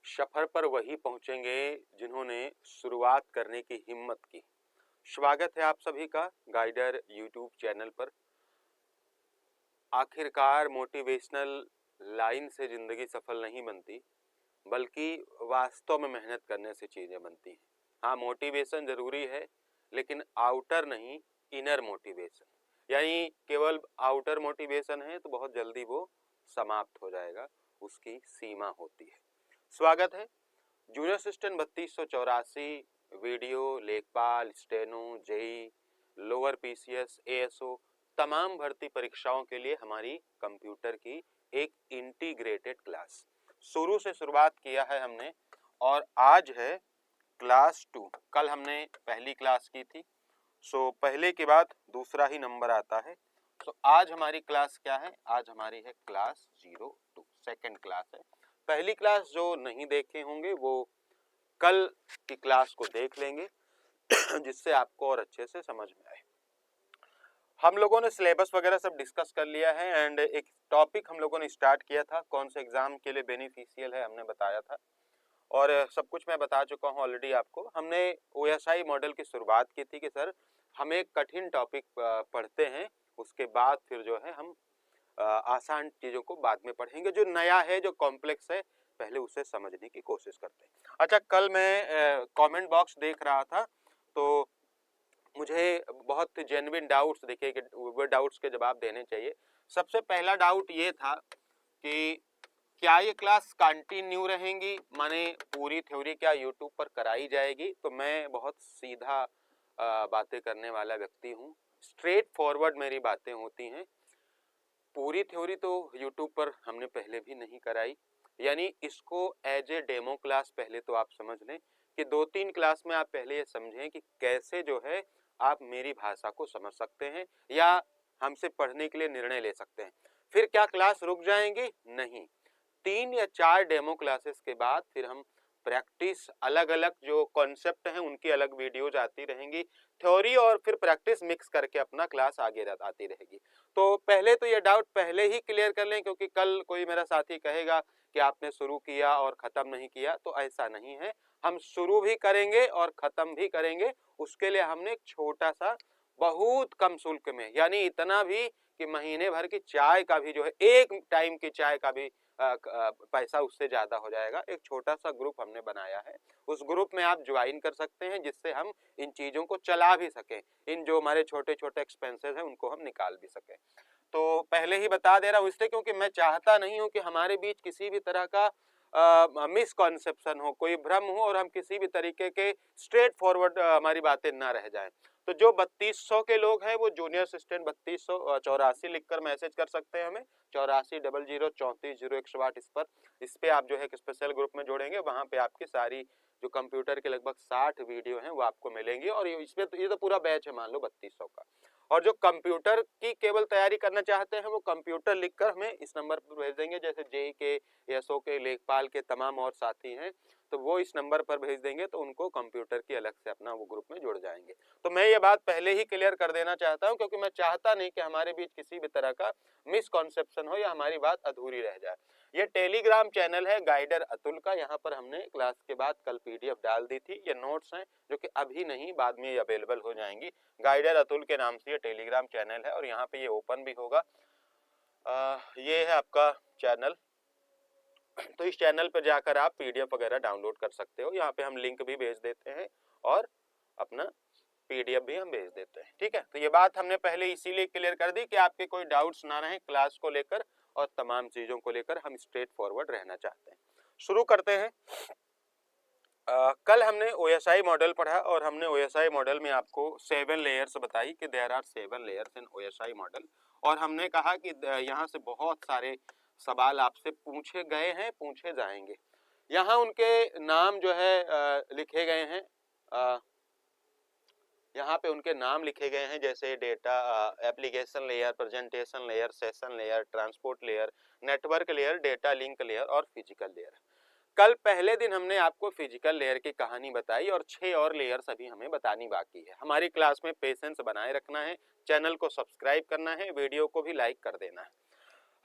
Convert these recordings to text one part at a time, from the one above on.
सफर पर वही पहुंचेंगे जिन्होंने शुरुआत करने की हिम्मत की। स्वागत है आप सभी का गाइडर यूट्यूब चैनल पर। आखिरकार मोटिवेशनल लाइन से जिंदगी सफल नहीं बनती, बल्कि वास्तव में मेहनत करने से चीजें बनती हैं। हाँ, मोटिवेशन जरूरी है, लेकिन आउटर नहीं, इनर मोटिवेशन। यानी केवल आउटर मोटिवेशन है तो बहुत जल्दी वो समाप्त हो जाएगा, उसकी सीमा होती है। स्वागत है। जूनियर असिस्टेंट 3284 वीडियो, लेखपाल, steno, JE, lower PCS, ASO तमाम भर्ती परीक्षाओं के लिए हमारी कंप्यूटर की एक इंटीग्रेटेड क्लास शुरू से शुरुआत किया है हमने, और आज है क्लास 2। कल हमने पहली क्लास की थी, सो पहले के बाद दूसरा ही नंबर आता है। तो आज हमारी क्लास क्या है? आज हमारी है क्लास 02, सेकंड क्लास है। पहली क्लास जो नहीं देखे होंगे वो कल की क्लास को देख लेंगे जिससे आपको और अच्छे से समझ में आए। हम लोगों ने सिलेबस वगैरह सब डिस्कस कर लिया है एंड एक टॉपिक हम लोगों ने स्टार्ट किया था, कौन से एग्जाम के लिए बेनिफिशियल है हमने बताया था, और सब कुछ मैं बता चुका हूँ ऑलरेडी आपको। हमने ओएसआई मॉडल की शुरुआत की थी कि सर हम एक कठिन टॉपिक पढ़ते हैं, उसके बाद फिर जो है हम आसान चीज़ों को बाद में पढ़ेंगे। जो नया है, जो कॉम्प्लेक्स है, पहले उसे समझने की कोशिश करते हैं। अच्छा, कल मैं कमेंट बॉक्स देख रहा था तो मुझे बहुत जेन्युइन डाउट्स दिखे कि वो डाउट्स के जवाब देने चाहिए। सबसे पहला डाउट ये था कि क्या ये क्लास कंटिन्यू रहेंगी, माने पूरी थ्योरी क्या यूट्यूब पर कराई जाएगी? तो मैं बहुत सीधा बातें करने वाला व्यक्ति हूँ, स्ट्रेट फॉरवर्ड मेरी बातें होती हैं। पूरी थ्योरी तो यूट्यूब पर हमने पहले भी नहीं कराई, यानी इसको एज ए डेमो क्लास पहले तो आप समझ लें कि 2-3 क्लास में आप पहले ये समझें कि कैसे जो है आप मेरी भाषा को समझ सकते हैं या हमसे पढ़ने के लिए निर्णय ले सकते हैं। फिर क्या क्लास रुक जाएंगी? नहीं, 3 या 4 डेमो क्लासेस के बाद फिर हम प्रैक्टिस, अलग अलग जो कॉन्सेप्ट हैं उनकी अलग वीडियोज आती रहेंगी, थ्योरी और फिर प्रैक्टिस मिक्स करके अपना क्लास आगे आती रहेगी। तो पहले तो ये डाउट पहले ही क्लियर कर लें, क्योंकि कल कोई मेरा साथी कहेगा कि आपने शुरू किया और ख़त्म नहीं किया, तो ऐसा नहीं है। हम शुरू भी करेंगे और ख़त्म भी करेंगे। उसके लिए हमने एक छोटा सा, बहुत कम शुल्क में, यानी इतना भी कि महीने भर की चाय का भी जो है, एक टाइम की चाय का भी पैसा उससे ज़्यादा हो जाएगा। एक छोटा सा ग्रुप हमने बनाया है, उस ग्रुप में आप ज्वाइन कर सकते हैं, जिससे हम इन चीज़ों को चला भी सकें, इन जो हमारे छोटे छोटे एक्सपेंसेस हैं उनको हम निकाल भी सकें। तो पहले ही बता दे रहा हूँ इसलिए क्योंकि मैं चाहता नहीं हूँ कि हमारे बीच किसी भी तरह का मिसकॉन्सेप्शन हो, कोई भ्रम हो, और हम किसी भी तरीके के स्ट्रेट फॉरवर्ड हमारी बातें ना रह जाएं। तो जो 3200 के लोग हैं वो जूनियर असिस्टेंट 3284 लिखकर मैसेज कर सकते हैं हमें, 8400340108 इस पे आप जो है एक स्पेशल ग्रुप में जोड़ेंगे। वहाँ पे आपकी सारी जो कंप्यूटर के लगभग 60 वीडियो हैं वो आपको मिलेंगी, और इसमें ये तो पूरा बैच है मान लो 3200 का। और जो कंप्यूटर की केवल तैयारी करना चाहते हैं वो कंप्यूटर लिखकर हमें इस नंबर पर भेज देंगे, जैसे जेई के, एसओ के, लेखपाल के तमाम और साथी हैं, तो वो इस नंबर पर भेज देंगे तो उनको कंप्यूटर की अलग से अपना वो ग्रुप में जुड़ जाएंगे। तो मैं ये बात पहले ही क्लियर कर देना चाहता हूँ, क्योंकि मैं चाहता नहीं कि हमारे बीच किसी भी तरह का मिसकॉन्सेप्शन हो या हमारी बात अधूरी रह जाए। ये टेलीग्राम चैनल है गाइडर अतुल का, यहाँ पर हमने क्लास के बाद कल पीडीएफ डाल दी थी। ये नोट्स हैं जो कि अभी नहीं, बाद में ये अवेलेबल हो जाएंगी। गाइडर अतुल के नाम से ये टेलीग्राम चैनल है, और यहाँ पे ये ओपन भी होगा। ये है आपका चैनल, तो इस चैनल पर जाकर आप पीडीएफ वगैरह डाउनलोड कर सकते हो। यहाँ पे हम लिंक भी भेज देते हैं और अपना पीडीएफ भी हम भेज देते हैं, ठीक है। तो ये बात हमने पहले इसीलिए क्लियर कर दी कि आपके कोई डाउट्स ना रहे क्लास को लेकर और तमाम चीजों को लेकर, हम स्ट्रेट फॉरवर्ड रहना चाहते हैं। शुरू करते हैं। कल हमने ओएसआई मॉडल पढ़ा, और हमने ओएसआई मॉडल में आपको 7 लेयर्स बताई कि there are 7 layers in OSI model, और हमने कहा कि यहाँ से बहुत सारे सवाल आपसे पूछे गए हैं, पूछे जाएंगे। यहाँ उनके नाम जो है लिखे गए हैं, यहाँ पे उनके नाम लिखे गए हैं, जैसे data application layer, presentation layer, session layer, transport layer, network layer, data link layer और फिजिकल लेयर। कल पहले दिन हमने आपको फिजिकल लेयर की कहानी बताई, और 6 और लेयर्स अभी हमें बतानी बाकी है। हमारी क्लास में पेशेंस बनाए रखना है, चैनल को सब्सक्राइब करना है, वीडियो को भी लाइक कर देना है।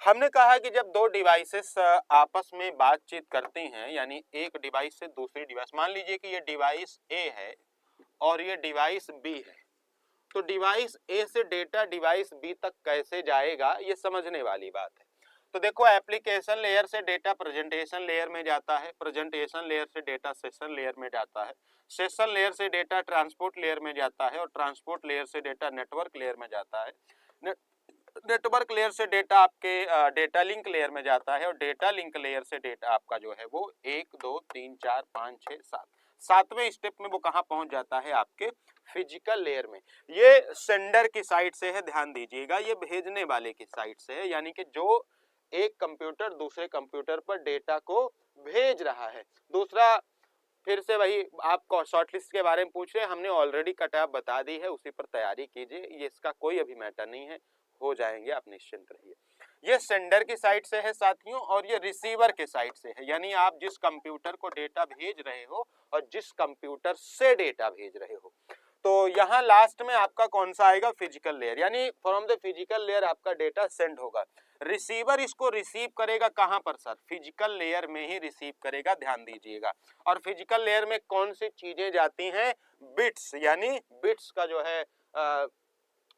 हमने कहा कि जब दो डिवाइसेस आपस में बातचीत करती हैं, यानी एक डिवाइस से दूसरी डिवाइस, मान लीजिए कि ये डिवाइस ए है और ये डिवाइस बी है, तो डिवाइस ए से डेटा डिवाइस बी तक कैसे जाएगा, ये समझने वाली बात है। तो देखो, एप्लीकेशन लेयर से डेटा प्रेजेंटेशन लेयर में जाता है, प्रेजेंटेशन लेयर से डेटा सेशन लेयर में जाता है, सेशन लेयर से डेटा ट्रांसपोर्ट लेयर में जाता है और ट्रांसपोर्ट लेयर से डेटा नेटवर्क लेयर में जाता है, नेटवर्क लेयर से डेटा आपके डेटा लिंक लेयर में जाता है और डेटा लिंक लेयर से डेटा आपका जो है वो 1 2 3 4 5 6 7 सातवें स्टेप में वो कहाँ पहुंच जाता है, आपके फिजिकल लेयर में। ये सेंडर की साइड से है, ध्यान दीजिएगा, ये भेजने वाले की साइड से है, यानी कि जो एक कंप्यूटर दूसरे कंप्यूटर पर डेटा को भेज रहा है। दूसरा, फिर से वही आप शॉर्टलिस्ट के बारे में पूछ रहे हैं, हमने ऑलरेडी कटऑफ बता दी है, उसी पर तैयारी कीजिए, ये इसका कोई अभी मैटर नहीं है, हो जाएंगे, आप निश्चिंत रहिए। ये सेंडर की साइड से है साथियों और ये रिसीवर के साइड से है, यानी आप जिस कंप्यूटर को डेटा भेज रहे हो और जिस कंप्यूटर से डेटा भेज रहे हो। तो यहाँ लास्ट में आपका कौन सा आएगा, फिजिकल लेयर, यानी फ्रॉम द फिजिकल लेयर आपका डेटा सेंड होगा। रिसीवर इसको रिसीव करेगा कहाँ पर सर, फिजिकल लेयर में ही रिसीव करेगा, ध्यान दीजिएगा। और फिजिकल लेयर में कौन सी चीजें जाती हैं, बिट्स, यानी बिट्स का जो है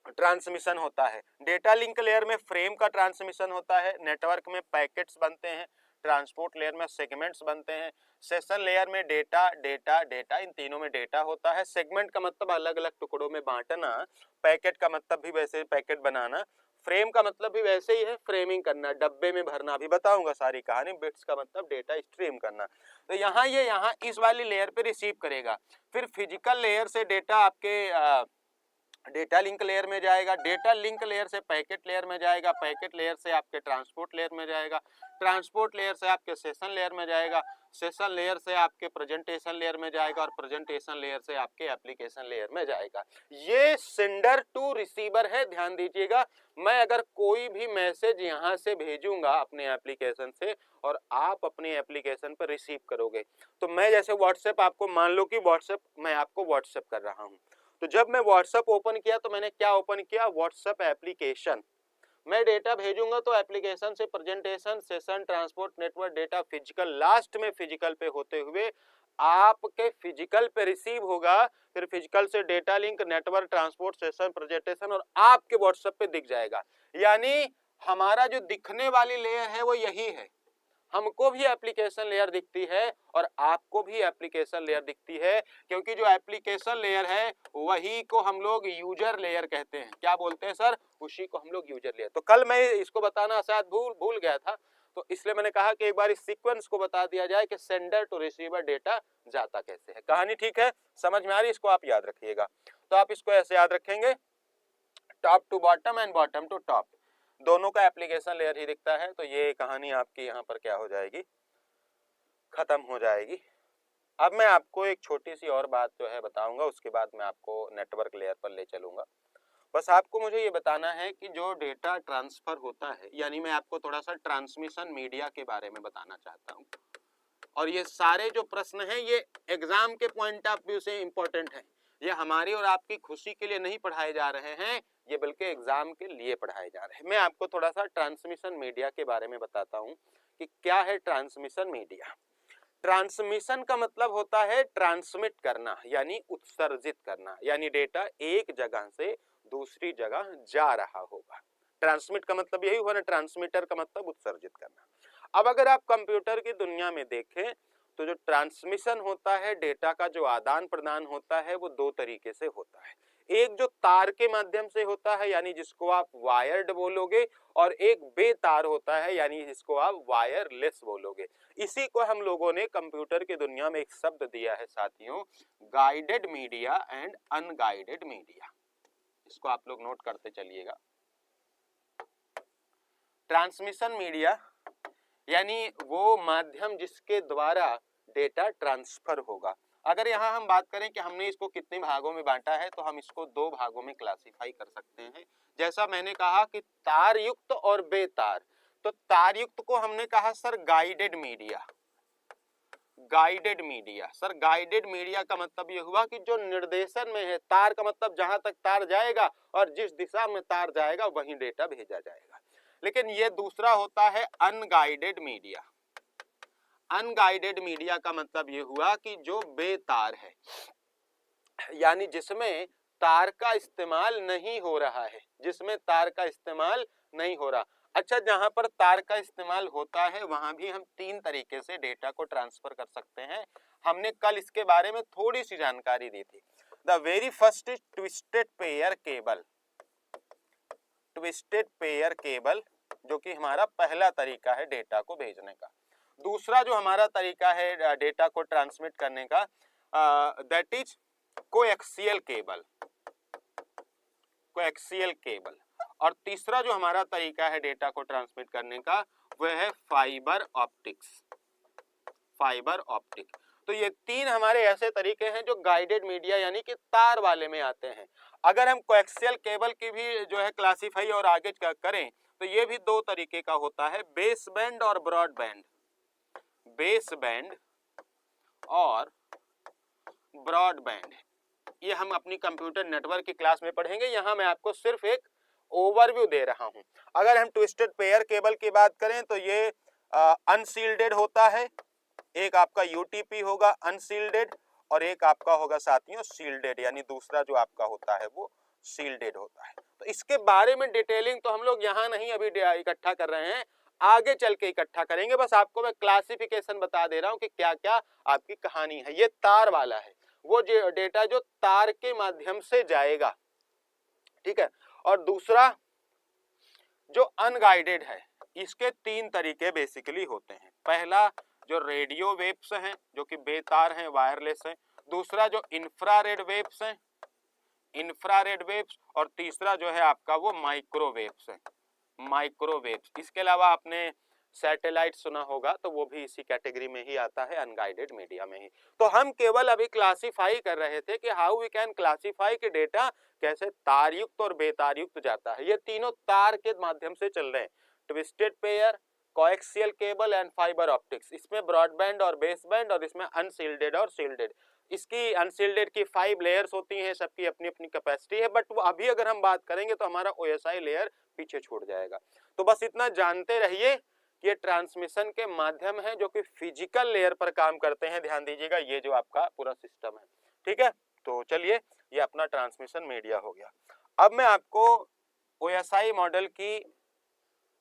ट्रांसमिशन होता है। डेटा लिंक लेयर में फ्रेम का ट्रांसमिशन होता है, नेटवर्क में पैकेट्स बनते हैं, ट्रांसपोर्ट लेयर में सेगमेंट्स बनते हैं, सेशन लेयर में डेटा डेटा डेटा, इन तीनों में डेटा होता है। सेगमेंट का मतलब अलग अलग टुकड़ों में बांटना, पैकेट का मतलब भी वैसे पैकेट बनाना, फ्रेम का मतलब भी वैसे ही है, फ्रेमिंग करना, डब्बे में भरना, भी बताऊंगा सारी कहानी। बिट्स का मतलब डेटा स्ट्रीम करना। तो यहाँ इस वाली लेयर पे रिसीव करेगा, फिर फिजिकल लेयर से डेटा आपके डेटा लिंक लेयर में जाएगा, डेटा लिंक लेयर से पैकेट लेयर में जाएगा, पैकेट लेयर से आपके ट्रांसपोर्ट लेयर में जाएगा, ट्रांसपोर्ट लेयर से आपके सेशन लेयर में जाएगा, सेशन लेयर से आपके प्रेजेंटेशन लेयर में जाएगा और प्रेजेंटेशन लेयर से आपके एप्लीकेशन लेयर में जाएगा। ये सेंडर टू रिसीवर है, ध्यान दीजिएगा। मैं अगर कोई भी मैसेज यहाँ से भेजूंगा अपने एप्लीकेशन से और आप अपने एप्लीकेशन पर रिसीव करोगे, तो मैं जैसे व्हाट्सएप, आपको मान लो कि व्हाट्सएप, मैं आपको व्हाट्सएप कर रहा हूँ, तो जब मैं व्हाट्सएप ओपन किया तो मैंने क्या ओपन किया, व्हाट्सएप एप्लीकेशन। मैं डेटा भेजूंगा तो एप्लीकेशन से presentation, session, transport, network, data physical, last में फिजिकल पे होते हुए आपके फिजिकल पे रिसीव होगा, फिर फिजिकल से data link, network, transport, session, presentation और आपके व्हाट्सएप पे दिख जाएगा। यानी हमारा जो दिखने वाली लेयर है वो यही है, हमको भी एप्लीकेशन लेयर दिखती है और आपको भी एप्लीकेशन लेयर दिखती है, क्योंकि जो एप्लीकेशन लेयर है वही को हम लोग यूजर लेयर कहते हैं। क्या बोलते हैं सर, उसी को हम लोग यूजर लेयर। तो कल मैं इसको बताना शायद भूल गया था, तो इसलिए मैंने कहा कि एक बार इस सीक्वेंस को बता दिया जाए कि सेंडर टू रिसीवर डेटा जाता कैसे है। कहानी ठीक है, समझ में आ रही, इसको आप याद रखिएगा। तो आप इसको ऐसे याद रखेंगे, top to bottom and bottom to top, दोनों का एप्लीकेशन लेयर ही दिखता है। तो ये कहानी आपकी यहाँ पर क्या हो जाएगी, खत्म हो जाएगी। अब मैं आपको एक छोटी सी और बात जो है बताऊंगा, उसके बाद मैं आपको नेटवर्क लेयर पर ले चलूंगा। बस आपको मुझे ये बताना है कि जो डेटा ट्रांसफर होता है, यानी मैं आपको थोड़ा सा ट्रांसमिशन मीडिया के बारे में बताना चाहता हूँ। और ये सारे जो प्रश्न हैं ये एग्जाम के पॉइंट ऑफ व्यू से इंपॉर्टेंट है, ये हमारी और आपकी खुशी के लिए नहीं पढ़ाए जा रहे हैं, ये बल्कि एग्जाम के लिए पढ़ाए जा रहे हैं। मैं आपको थोड़ा सा ट्रांसमिशन मीडिया के बारे में बताता हूँ कि क्या है ट्रांसमिशन मीडिया। ट्रांसमिशन का मतलब होता है ट्रांसमिट करना, यानी उत्सर्जित करना, यानी डेटा एक जगह से दूसरी जगह जा रहा होगा। ट्रांसमिट का मतलब यही हुआ ना, ट्रांसमीटर का मतलब उत्सर्जित करना। अब अगर आप कंप्यूटर की दुनिया में देखें तो जो ट्रांसमिशन होता है, डेटा का जो आदान प्रदान होता है, वो दो तरीके से होता है। एक जो तार के माध्यम से होता है, यानी जिसको आप वायर्ड बोलोगे, और एक बेतार होता है, यानी जिसको आप वायरलेस बोलोगे। इसी को हम लोगों ने कंप्यूटर की दुनिया में एक शब्द दिया है साथियों, guided media and unguided media. इसको आप लोग नोट करते चलिएगा। ट्रांसमिशन मीडिया यानी वो माध्यम जिसके द्वारा डेटा ट्रांसफर होगा। अगर यहाँ हम बात करें कि हमने इसको कितने भागों में बांटा है, तो हम इसको दो भागों में क्लासिफाई कर सकते हैं। जैसा मैंने कहा कि तार युक्त और बेतार, तो तार युक्त को हमने कहा sir guided media. Guided media, sir guided media का मतलब यह हुआ कि जो निर्देशन में है, तार का मतलब जहां तक तार जाएगा और जिस दिशा में तार जाएगा वहीं डेटा भेजा जाएगा। लेकिन ये दूसरा होता है अनगाइडेड मीडिया। अनगाइडेड मीडिया का मतलब ये हुआ कि जो बेतार है, यानी जिसमें तार का इस्तेमाल नहीं हो रहा है, जिसमें तार का इस्तेमाल नहीं हो रहा। अच्छा, जहां पर तार का इस्तेमाल होता है वहां भी हम तीन तरीके से डेटा को ट्रांसफर कर सकते हैं। हमने कल इसके बारे में थोड़ी सी जानकारी दी थी। The very first is twisted pair cable. Twisted pair cable जो कि हमारा पहला तरीका है डेटा को भेजने का। दूसरा जो हमारा तरीका है डेटा को ट्रांसमिट करने का, that is coaxial cable. Coaxial cable. और तीसरा जो हमारा तरीका है डेटा को ट्रांसमिट करने का वह है फाइबर ऑप्टिक्स। Fibre optic. तो ये तीन हमारे ऐसे तरीके हैं जो गाइडेड मीडिया यानी कि तार वाले में आते हैं। अगर हम कोएक्सियल केबल की भी जो है क्लासीफाई और आगे करें तो ये भी दो तरीके का होता है, बेस बैंड और ब्रॉड बैंड। बेस बैंड और ब्रॉड बैंड, ये हम अपनी कंप्यूटर नेटवर्क की क्लास में पढ़ेंगे। यहाँ मैं आपको सिर्फ एक ओवरव्यू दे रहा हूँ। अगर हम ट्विस्टेड पेयर केबल की बात करें तो ये अनसील्डेड होता है। एक आपका यूटीपी होगा अनसील्डेड और एक आपका होगा साथियों सील्डेड, यानी दूसरा जो आपका होता है वो सील्डेड होता है। तो इसके बारे में डिटेलिंग तो हम लोग यहाँ नहीं अभी इकट्ठा कर रहे हैं, आगे चल के इकट्ठा करेंगे। बस आपको मैं क्लासिफिकेशन बता दे रहा हूँ कि क्या क्या आपकी कहानी है। ये तार वाला है, वो डेटा जो तार के माध्यम से जाएगा, ठीक है। और दूसरा जो अनगाइडेड है, इसके तीन तरीके बेसिकली होते हैं। पहला जो रेडियो वेव्स हैं जो कि बेतार हैं, वायरलेस हैं। दूसरा जो इंफ्रारेड वेव्स हैं, इंफ्रारेड वेव्स। और तीसरा जो है आपका वो माइक्रोवेव्स है, माइक्रोवेव्स। इसके अलावा आपने सैटेलाइट सुना होगा तो वो भी इसी कैटेगरी में ही आता है, अनगाइडेड मीडिया में ही। तो हम केवल अभी क्लासिफाई कर रहे थे कि हाउ वी कैन क्लासिफाई कि डेटा कैसे तारयुक्त और बेतारयुक्त जाता है। ये तीनों तार के माध्यम से चल रहे हैं, twisted pair, coaxial cable and fibre optics. इसमें ब्रॉडबैंड और बेस बैंड, और इसमें अनसील्डेड और सील्डेड। इसकी अनसील्डेड की 5 लेयर्स होती हैं, सबकी अपनी अपनी कैपेसिटी है, बट वो अभी अगर हम बात करेंगे तो हमारा ओएसआई लेयर पीछे छूट जाएगा। तो बस इतना जानते रहिए कि ये ट्रांसमिशन के माध्यम है जो कि फिजिकल लेयर पर काम करते हैं। ध्यान दीजिएगा, ये जो आपका पूरा सिस्टम है, ठीक है। तो चलिए, ये अपना ट्रांसमिशन मीडिया हो गया। अब मैं आपको ओएसआई मॉडल की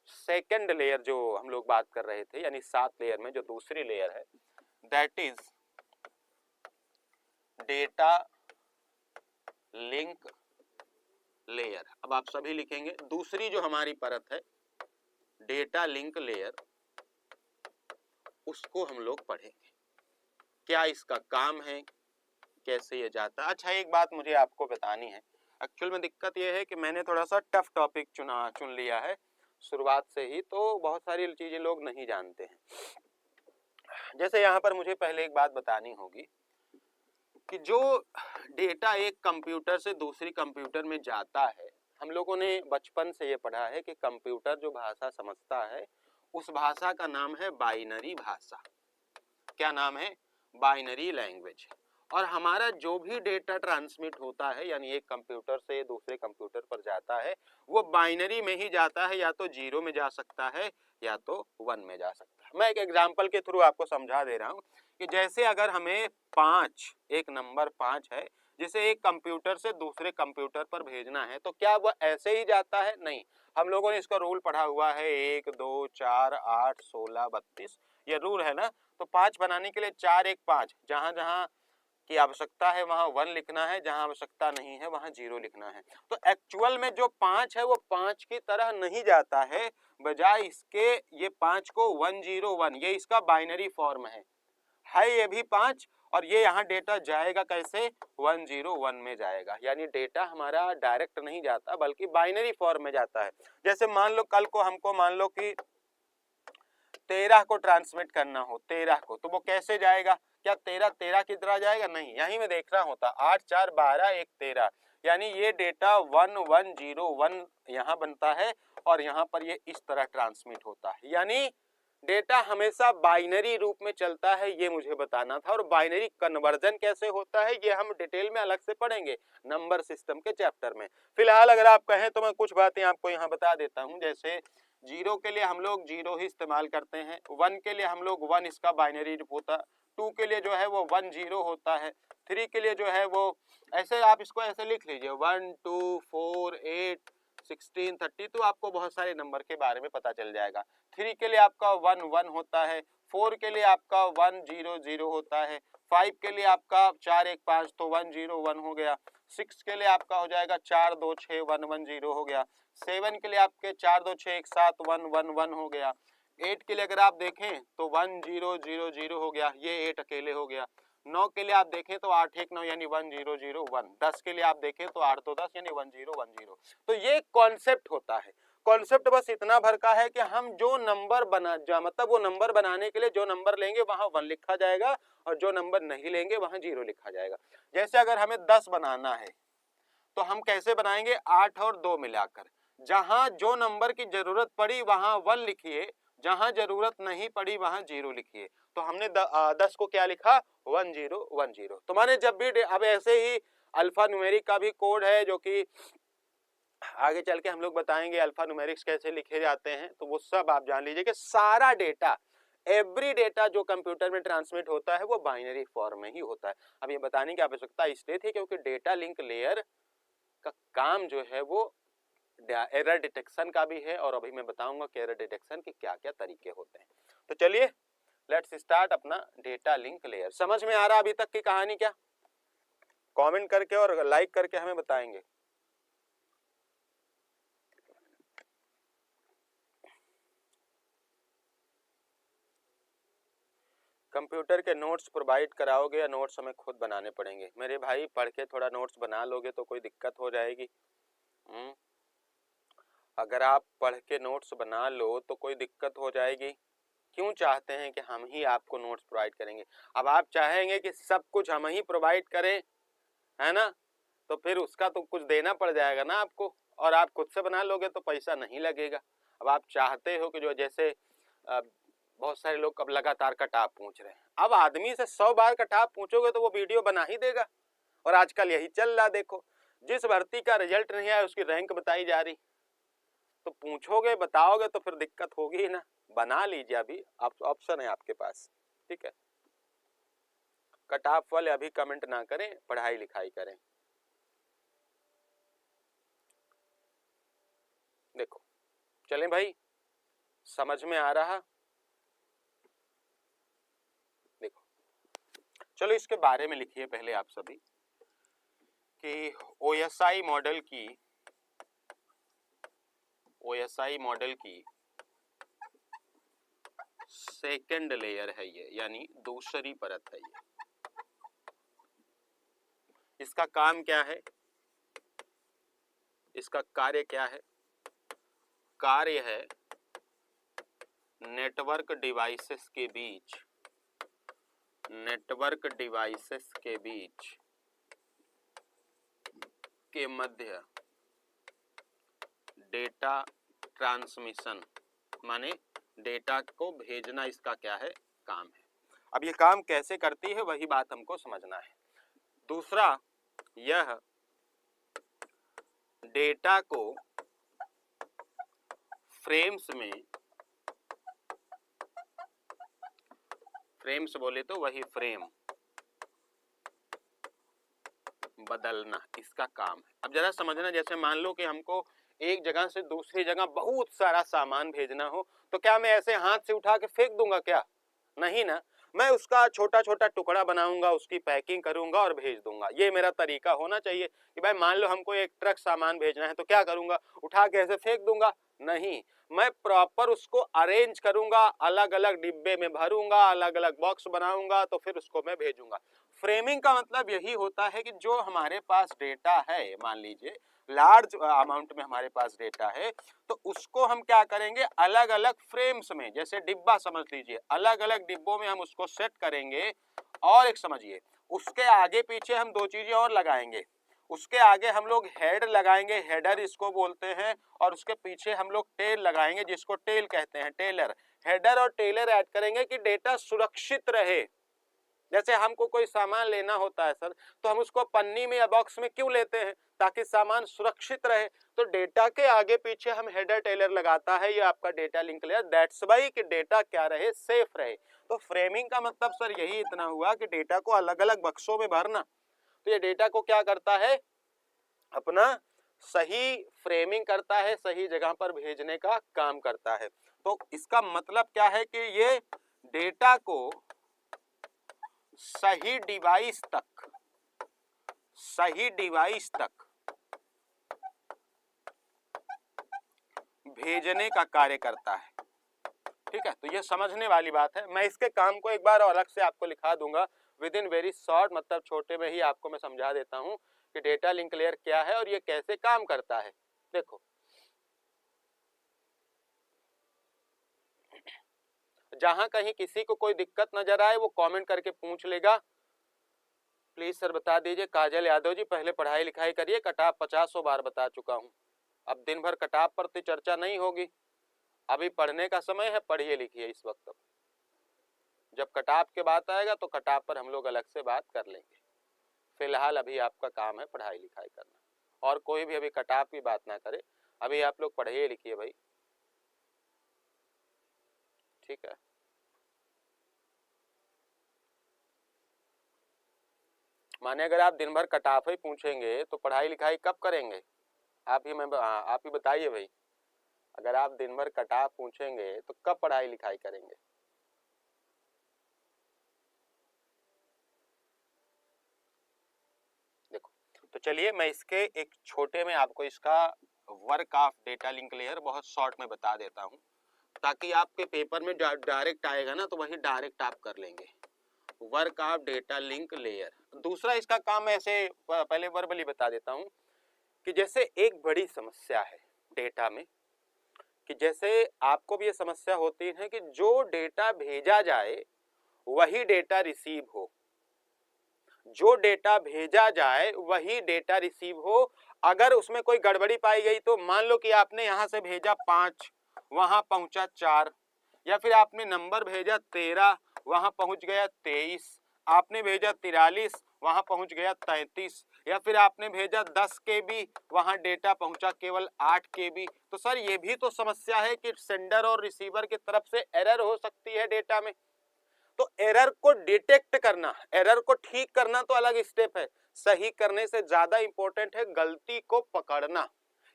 सेकेंड लेयर जो हम लोग बात कर रहे थे, यानी 7 लेयर में जो दूसरी लेयर है, that is data link layer. अब आप सभी लिखेंगे, दूसरी जो हमारी परत है डेटा लिंक लेयर, उसको हम लोग पढ़ेंगे। क्या इसका काम है, कैसे ये जाता है। अच्छा, एक बात मुझे आपको बतानी है। एक्चुअल में दिक्कत ये है कि मैंने थोड़ा सा टफ टॉपिक चुन लिया है शुरुआत से ही, तो बहुत सारी चीजें लोग नहीं जानते हैं। जैसे यहाँ पर मुझे पहले एक बात बतानी होगी कि जो डेटा एक कंप्यूटर से दूसरी कंप्यूटर में जाता है, हम लोगों ने बचपन से ये पढ़ा है कि कंप्यूटर जो भाषा समझता है उस भाषा का नाम है बाइनरी भाषा। क्या नाम है? Binary language. और हमारा जो भी डेटा ट्रांसमिट होता है, यानी एक कंप्यूटर से दूसरे कंप्यूटर पर जाता है, वो बाइनरी में ही जाता है, या तो 0 में जा सकता है या तो 1 में जा सकता है। मैं एक एग्जांपल के थ्रू आपको समझा दे रहा हूँ कि जैसे अगर हमें 5, एक नंबर 5 है जिसे एक कंप्यूटर से दूसरे कंप्यूटर पर भेजना है, तो क्या वो ऐसे ही जाता है? नहीं, हम लोगों ने इसका रूल पढ़ा हुआ है, 1 2 4 8 16 32, ये रूल है ना। तो 5 बनाने के लिए 4 1 5, जहां जहां की आवश्यकता है वहां 1 लिखना है, जहां आवश्यकता नहीं है वहां 0 लिखना है। तो एक्चुअल में जो 5 है वो 5 की तरह नहीं जाता है, बजाय इसके ये 5 को 1 0 1, ये इसका बाइनरी फॉर्म है ये भी 5, और ये यहाँ डेटा जाएगा कैसे? 1 0 1 में जाएगा। यानी डेटा हमारा डायरेक्ट नहीं जाता बल्कि बाइनरी फॉर्म में जाता है। जैसे मान लो कल को हमको मान लो कि 13 को ट्रांसमिट करना हो, 13 को, तो वो कैसे जाएगा? क्या 13 की तरह जाएगा? नहीं, यहीं में देखना होता, 8 4 12 1 13, यानी ये डेटा 1 1 0 1 यहाँ बनता है और यहाँ पर ये इस तरह ट्रांसमिट होता है। यानी डेटा हमेशा बाइनरी रूप में चलता है, ये मुझे बताना था। और बाइनरी कन्वर्जन कैसे होता है ये हम डिटेल में अलग से पढ़ेंगे नंबर सिस्टम के चैप्टर में। फिलहाल अगर आप कहें तो मैं कुछ बातें आपको यहाँ बता देता हूँ। जैसे 0 के लिए हम लोग 0 ही इस्तेमाल करते हैं, 1 के लिए हम लोग 1 इसका बाइनरी रूप होता है, 2 के लिए जो है वो 1 0 होता है, 3 के लिए जो है वो ऐसे आप इसको ऐसे लिख लीजिए 1 2 4 8 16 30, तो आपको बहुत सारे नंबर के बारे में पता चल जाएगा। 3 के लिए आपका 1 1 होता है, 4 के लिए आपका 1 0 0 होता है, 5 के लिए आपका 4 1 5 तो 1 0 1 हो गया, 6 के लिए आपका हो जाएगा 4 2 6 1 1 0 हो गया, 7 के लिए आपके 4 2 6 1 7 1 1 1 हो गया, 8 के लिए अगर आप देखें तो 1 0 0 0 हो गया, ये 8 अकेले हो गया, 9 के लिए आप देखें तो 8 1 9 यानी 1 0 0 1, 10 के लिए आप देखें तो 8 तो 10 यानी 1 0 1 0। तो ये कॉन्सेप्ट होता है। कॉन्सेप्ट बस इतना भर का है कि हम जो नंबर मतलब वो नंबर बनाने के लिए जो नंबर लेंगे वहां 1 लिखा जाएगा और जो नंबर नहीं लेंगे वहां 0 लिखा जाएगा। जैसे अगर हमें 10 बनाना है तो हम कैसे बनाएंगे, 8 और 2 मिलाकर, जहां जो नंबर की जरूरत पड़ी वहां 1 लिखिए, जहां जरूरत नहीं पड़ी वहां 0 लिखिए। तो हमने 10 को क्या लिखा, 1 0 1 0। तो माने जब भी अब ऐसे ही अल्फा न्यूमेरिक का भी कोड है जो कि आगे चल के हम लोग बताएंगे अल्फा न्यूमेरिक्स कैसे लिखे जाते हैं, तो वो सब आप जान लीजिए कि सारा डेटा, एवरी डेटा जो कंप्यूटर में ट्रांसमिट होता है वो बाइनरी फॉर्म में ही होता है। अब ये बताने की आवश्यकता इसलिए थी क्योंकि डेटा लिंक लेयर का काम जो है वो एरर डिटेक्शन का भी है, और अभी मैं बताऊंगा कि एरर डिटेक्शन के क्या क्या तरीके होते हैं। तो चलिए लेट्स स्टार्ट अपना डेटा लिंक लेयर। समझ में आ रहा अभी तक की कहानी क्या? कमेंट करके और लाइक करके हमें बताएंगे। कंप्यूटर के नोट्स प्रोवाइड कराओगे या नोट्स हमें खुद बनाने पड़ेंगे? मेरे भाई पढ़ के थोड़ा नोट्स बना लोगे तो कोई दिक्कत हो जाएगी? अगर आप पढ़ के नोट्स बना लो तो कोई दिक्कत हो जाएगी? क्यों चाहते हैं कि हम ही आपको नोट्स प्रोवाइड करेंगे? अब आप चाहेंगे कि सब कुछ हम ही प्रोवाइड करें, है ना, तो फिर उसका तो कुछ देना पड़ जाएगा ना आपको, और आप खुद से बना लोगे तो पैसा नहीं लगेगा। अब आप चाहते हो कि जो जैसे बहुत सारे लोग अब लगातार कटाव पूछ रहे हैं, अब आदमी से 100 बार कटाव पूछोगे तो वो वीडियो बना ही देगा, और आजकल यही चल रहा। देखो जिस भर्ती का रिजल्ट नहीं आया उसकी रैंक बताई जा रही, तो पूछोगे बताओगे तो फिर दिक्कत होगी ही ना। बना लीजिए, अभी ऑप्शन है आपके पास, ठीक है। कट ऑफ वाले अभी कमेंट ना करें, पढ़ाई लिखाई करें। देखो चलें भाई, समझ में आ रहा? देखो चलो इसके बारे में लिखिए पहले आप सभी कि ओएसआई मॉडल की सेकेंड लेयर है ये, यानी दूसरी परत है ये। इसका काम क्या है, इसका कार्य क्या है? कार्य है नेटवर्क डिवाइसेस के बीच के मध्य डेटा ट्रांसमिशन, माने डेटा को भेजना, इसका क्या है, काम है। अब ये काम कैसे करती है वही बात हमको समझना है। दूसरा, यह डेटा को फ्रेम्स बोले तो वही फ्रेम बदलना, इसका काम है। अब जरा समझना, जैसे मान लो कि हमको एक जगह से दूसरी जगह बहुत सारा सामान भेजना हो, तो क्या मैं ऐसे हाथ से उठा के फेंक दूंगा क्या? नहीं ना, मैं उसका छोटा छोटा टुकड़ा बनाऊंगा, उसकी पैकिंग करूंगा और भेज दूंगा। ये मेरा तरीका होना चाहिए कि भाई मान लो हमको एक ट्रक सामान भेजना है, तो क्या करूंगा, उठा के ऐसे फेंक दूंगा? नहीं, मैं प्रॉपर उसको अरेंज करूंगा, अलग अलग डिब्बे में भरूंगा, अलग अलग बॉक्स बनाऊंगा, तो फिर उसको मैं भेजूंगा। फ्रेमिंग का मतलब यही होता है कि जो हमारे पास डेटा है, मान लीजिए लार्ज अमाउंट में हमारे पास डेटा है, तो उसको हम क्या करेंगे, अलग अलग फ्रेम्स में, जैसे डिब्बा समझ लीजिए, अलग अलग डिब्बों में हम उसको सेट करेंगे। और एक समझिए, उसके आगे पीछे हम दो चीजें और लगाएंगे। उसके आगे हम लोग हेड लगाएंगे, हेडर इसको बोलते हैं, और उसके पीछे हम लोग टेल लगाएंगे, जिसको टेल कहते हैं, टेलर। हेडर और टेलर ऐड करेंगे कि डेटा सुरक्षित रहे, जैसे हमको कोई सामान लेना होता है सर, तो हम उसको पन्नी में या बॉक्स में क्यों लेते हैं? ताकि सामान सुरक्षित रहे। तो डेटा के आगे पीछे हम हेडर टेलर लगाता है, ये आपका data link layer, that's why कि डेटा क्या रहे, सेफ रहे। तो फ्रेमिंग का मतलब सर यही इतना हुआ कि डेटा को अलग अलग बक्सों में भरना। तो ये डेटा को क्या करता है, अपना सही फ्रेमिंग करता है, सही जगह पर भेजने का काम करता है। तो इसका मतलब क्या है कि ये डेटा को सही डिवाइस तक भेजने का कार्य करता है। ठीक है, तो ये समझने वाली बात है। मैं इसके काम को एक बार और अलग से आपको लिखा दूंगा विद इन वेरी शॉर्ट, मतलब छोटे में ही आपको मैं समझा देता हूं कि डेटा लिंक लेयर क्या है और ये कैसे काम करता है। देखो, जहां कहीं किसी को कोई दिक्कत नजर आए वो कमेंट करके पूछ लेगा। प्लीज सर बता दीजिए। काजल यादव जी, पहले पढ़ाई लिखाई करिए, कटाप 50 बार बता चुका हूं। अब दिन भर कटाप पर चर्चा नहीं होगी, अभी पढ़ने का समय है, पढ़िए लिखिए इस वक्त। जब कटाप के बात आएगा तो कटाप पर हम लोग अलग से बात कर लेंगे। फिलहाल अभी आपका काम है पढ़ाई लिखाई करना, और कोई भी अभी कटाप की बात ना करे। अभी आप लोग पढ़िए लिखिए भाई, ठीक है। माने अगर आप दिन भर कटाप ही पूछेंगे तो पढ़ाई लिखाई कब करेंगे? आप ही बताइए भाई। अगर आप दिन भर कटाप पूछेंगे तो कब पढ़ाई लिखाई करेंगे? देखो, तो चलिए मैं इसके एक छोटे में आपको इसका work of data link layer बहुत शॉर्ट में बता देता हूं, ताकि आपके पेपर में डायरेक्ट आएगा ना तो वही डायरेक्ट आप कर लेंगे। Work of data link layer. दूसरा इसका काम ऐसे पहले वर्बली बता देता हूं कि जैसे एक बड़ी समस्या है डेटा में, कि जैसे आपको भी ये समस्या होती है कि जो डेटा भेजा जाए वही डेटा रिसीव हो, जो डेटा भेजा जाए वही डेटा रिसीव हो। अगर उसमें कोई गड़बड़ी पाई गई तो मान लो कि आपने यहां से भेजा 5, वहां पहुंचा 4, या फिर आपने नंबर भेजा 13, वहां पहुंच गया 23, आपने भेजा 43, वहां पहुंच गया 33, या फिर आपने भेजा 10 KB, वहां डेटा पहुंचा केवल 8 KB। तो सर ये भी तो समस्या है कि सेंडर और रिसीवर की तरफ से एरर हो सकती है डेटा में। तो एरर को डिटेक्ट करना, एरर को ठीक करना तो अलग स्टेप है, सही करने से ज्यादा इंपॉर्टेंट है गलती को पकड़ना।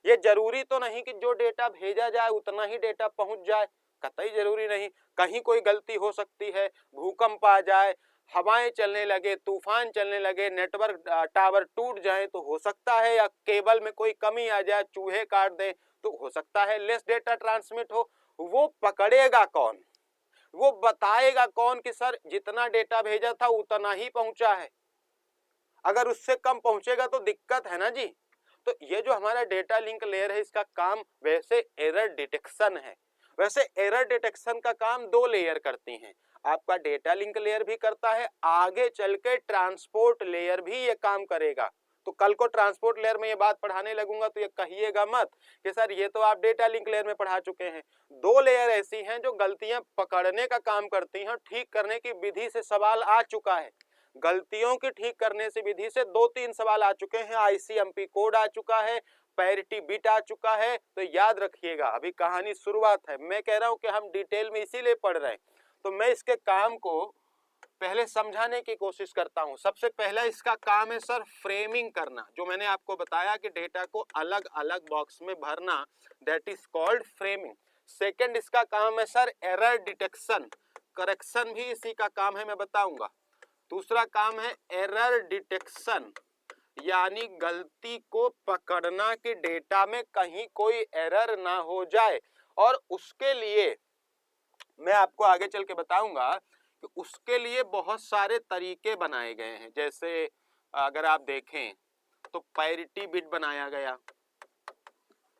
ये जरूरी तो नहीं कि जो डेटा भेजा जाए उतना ही डेटा पहुंच जाए, कतई जरूरी नहीं। कहीं कोई गलती हो सकती है, भूकंप आ जाए, हवाएं चलने लगे, तूफान चलने लगे, नेटवर्क टावर टूट जाए तो हो सकता है, या केबल में कोई कमी आ जाए, चूहे काट दे तो हो सकता है लेस डेटा ट्रांसमिट हो। वो पकड़ेगा कौन, वो बताएगा कौन कि सर जितना डेटा भेजा था उतना ही पहुंचा है? अगर उससे कम पहुंचेगा तो दिक्कत है ना जी। तो ये जो हमारा डेटा लिंक लेयर है इसका काम वैसे एरर डिटेक्शन है। वैसे एरर डिटेक्शन का काम 2 लेयर करती हैं, आपका डेटा लिंक लेयर भी करता है, आगे चल के ट्रांसपोर्ट लेयर भी ये काम करेगा। तो कल को ट्रांसपोर्ट लेयर में ये बात पढ़ाने लगूंगा तो ये कहिएगा मत कि सर ये तो आप डेटा लिंक लेयर में पढ़ा चुके हैं। 2 लेयर ऐसी हैं जो गलतियां पकड़ने का काम करती हैं, ठीक करने की विधि से सवाल आ चुका है। गलतियों की ठीक करने से विधि से 2-3 सवाल आ चुके हैं, ICMP कोड आ चुका है, पैरिटी बिट आ चुका है। तो याद रखिएगा, अभी कहानी शुरुआत है, मैं कह रहा हूं कि हम डिटेल में इसीलिए पढ़ रहे हैं। तो मैं इसके काम को पहले समझाने की कोशिश करता हूं। सबसे पहला इसका काम है सर फ्रेमिंग करना, जो मैंने आपको बताया कि डेटा को अलग अलग बॉक्स में भरना, that is called framing. Second इसका काम है सर एरर डिटेक्शन, करेक्शन भी इसी का काम है, मैं बताऊंगा। दूसरा काम है एरर डिटेक्शन, यानी गलती को पकड़ना कि डेटा में कहीं कोई एरर ना हो जाए। और उसके लिए मैं आपको आगे चल के बताऊंगा कि उसके लिए बहुत सारे तरीके बनाए गए हैं। जैसे अगर आप देखें तो पैरिटी बिट बनाया गया,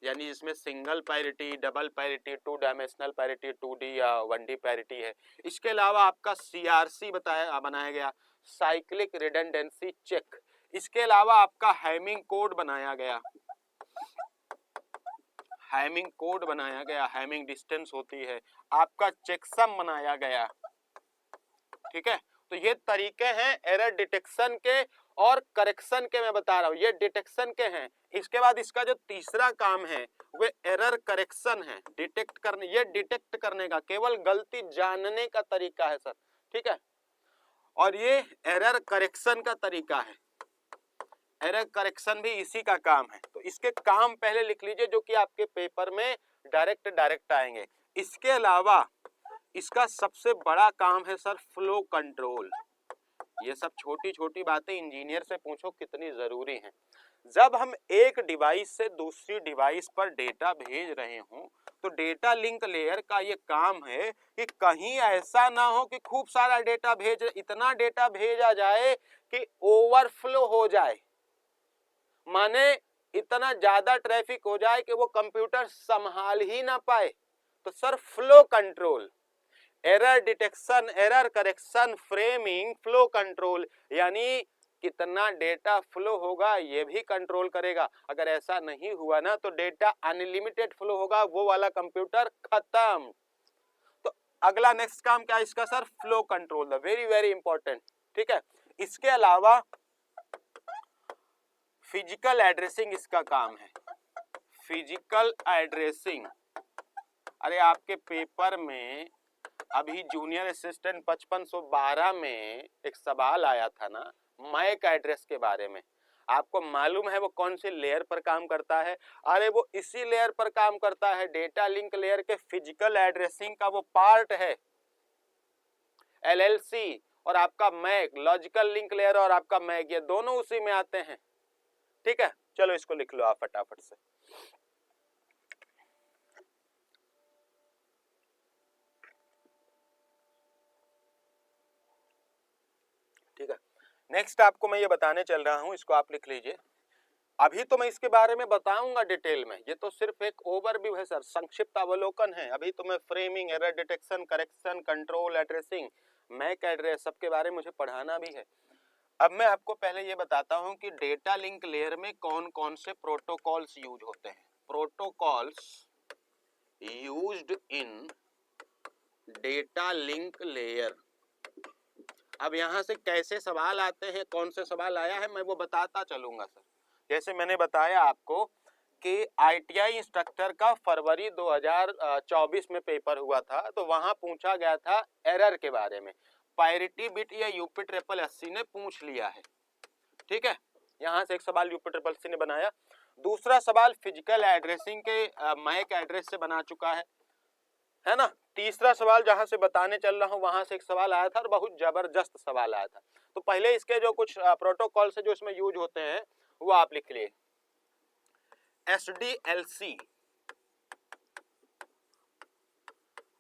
यानी जिसमें single parity, double parity, 2 dimensional parity, 2D या 1D पैरिटी है। इसके अलावा आपका CRC बनाया गया, साइक्लिक रिडंडेंसी चेक। इसके अलावा आपका हैमिंग कोड बनाया गया, हैमिंग कोड बनाया गया, हैमिंग डिस्टेंस होती है, आपका चेकसम बनाया गया, ठीक है। तो ये तरीके हैं एरर डिटेक्शन के और करेक्शन के, मैं बता रहा हूं ये डिटेक्शन के हैं। इसके बाद इसका जो तीसरा काम है वो एरर करेक्शन है, डिटेक्ट करने, ये डिटेक्ट करने का केवल गलती जानने का तरीका है सर, ठीक है। और ये एरर करेक्शन का तरीका है, एरर करेक्शन भी इसी का काम है। तो इसके काम पहले लिख लीजिए जो कि आपके पेपर में डायरेक्ट आएंगे। इसके अलावा इसका सबसे बड़ा काम है सर फ्लो कंट्रोल। ये सब छोटी छोटी बातें इंजीनियर से पूछो कितनी जरूरी हैं। जब हम एक डिवाइस से दूसरी डिवाइस पर डेटा भेज रहे हों तो डेटा लिंक लेयर का ये काम है कि कहीं ऐसा ना हो कि खूब सारा डेटा इतना डेटा भेजा जाए कि ओवरफ्लो हो जाए, माने इतना ज्यादा ट्रैफिक हो जाए कि वो कंप्यूटर संभाल ही ना पाए। तो sir flow control, error detection, error correction, framing, flow control, यानी कितना डेटा फ्लो होगा ये भी कंट्रोल करेगा। अगर ऐसा नहीं हुआ ना तो डेटा अनलिमिटेड फ्लो होगा, वो वाला कंप्यूटर खत्म। तो अगला नेक्स्ट काम क्या है इसका sir, flow control, very very important, ठीक है। इसके अलावा फिजिकल एड्रेसिंग इसका काम है, फिजिकल एड्रेसिंग। अरे आपके पेपर में अभी जूनियर असिस्टेंट 5512 में एक सवाल आया था ना मैक एड्रेस के बारे में। आपको मालूम है वो कौन सी लेयर पर काम करता है? अरे वो इसी लेयर पर काम करता है, डेटा लिंक लेयर के फिजिकल एड्रेसिंग का वो पार्ट है। एलएलसी और आपका मैक, लॉजिकल लिंक लेयर और आपका मैक, ये दोनों उसी में आते हैं, ठीक है। चलो इसको लिख लो आप फटाफट से। ठीक है, नेक्स्ट आपको मैं ये बताने चल रहा हूं, इसको आप लिख लीजिए। अभी तो मैं इसके बारे में बताऊंगा डिटेल में, ये तो सिर्फ एक ओवरव्यू है सर, संक्षिप्त अवलोकन है। अभी तो मैं framing, error detection, correction, control, addressing, MAC address सबके बारे में मुझे पढ़ाना भी है। अब मैं आपको पहले ये बताता हूं कि डेटा लिंक लेयर में कौन कौन से प्रोटोकॉल्स यूज होते हैं। Protocols used in data link layer. अब यहाँ से कैसे सवाल आते हैं, कौन से सवाल आया है, मैं वो बताता चलूंगा सर। जैसे मैंने बताया आपको कि आईटीआई इंस्ट्रक्टर का फरवरी 2024 में पेपर हुआ था, तो वहां पूछा गया था एरर के बारे में। पैरिटी बिट या यूपी ट्रिपल एससी ने पूछ लिया है, ठीक है। यहाँ से एक सवाल यूपी ट्रिपल एससी ने बनाया। दूसरा सवाल फिजिकल एड्रेसिंग के मैक एड्रेस से बना चुका है ना। तीसरा सवाल जहां से बताने चल रहा हूं वहां से एक सवाल आया था और बहुत जबरदस्त सवाल आया था। तो पहले इसके जो कुछ प्रोटोकॉल से जो इसमें यूज होते हैं वो आप लिख लिए। SDLC,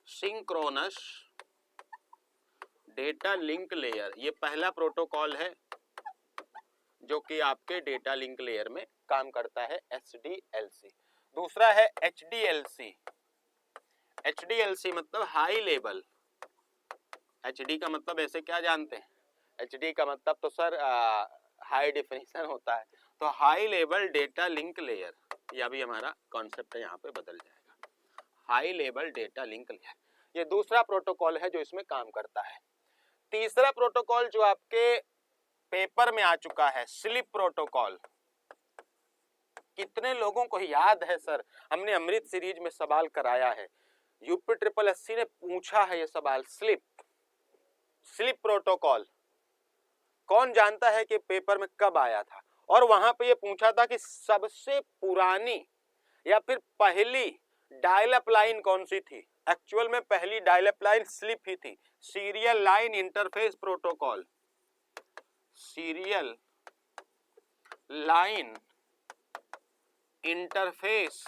synchronous data link layer, ये पहला प्रोटोकॉल है जो कि आपके डेटा लिंक लेयर में काम करता है, SDLC। दूसरा है HDLC। HDLC मतलब हाई लेवल। HD का मतलब ऐसे क्या जानते हैं? HD का मतलब तो सर हाई डेफिनेशन होता है। तो high level data link layer, यह भी हमारा कॉन्सेप्ट है, यहाँ पे बदल जाएगा, high level data link layer. ये दूसरा प्रोटोकॉल है जो इसमें काम करता है। तीसरा प्रोटोकॉल जो आपके पेपर में आ चुका है, स्लिप प्रोटोकॉल। कितने लोगों को याद है सर, हमने अमृत सीरीज में सवाल कराया है, यूपी ट्रिपल एससी ने पूछा है ये सवाल, स्लिप प्रोटोकॉल। कौन जानता है कि पेपर में कब आया था? और वहां पे ये पूछा था कि सबसे पुरानी या फिर पहली डायल अप लाइन कौन सी थी। एक्चुअल में पहली डायल अप लाइन स्लिप ही थी, serial line interface protocol, serial line interface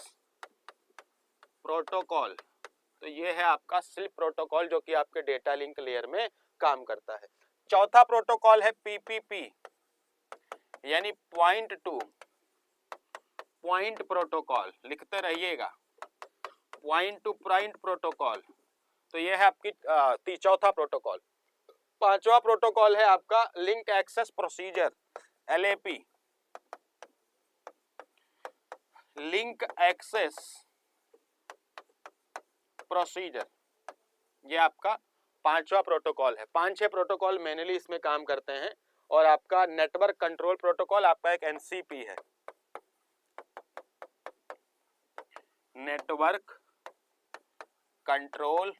protocol. तो ये है आपका स्लिप प्रोटोकॉल जो कि आपके डेटा लिंक लेयर में काम करता है। चौथा प्रोटोकॉल है PPP, यानी पॉइंट टू पॉइंट प्रोटोकॉल, लिखते रहिएगा, पॉइंट टू पॉइंट प्रोटोकॉल। तो ये है आपकी चौथा प्रोटोकॉल। पांचवा प्रोटोकॉल है आपका link access procedure, LAP, link access procedure. ये आपका 5वां प्रोटोकॉल है। 5-6 प्रोटोकॉल मेनली इसमें काम करते हैं और आपका नेटवर्क कंट्रोल प्रोटोकॉल आपका एक एनसीपी है, नेटवर्क कंट्रोल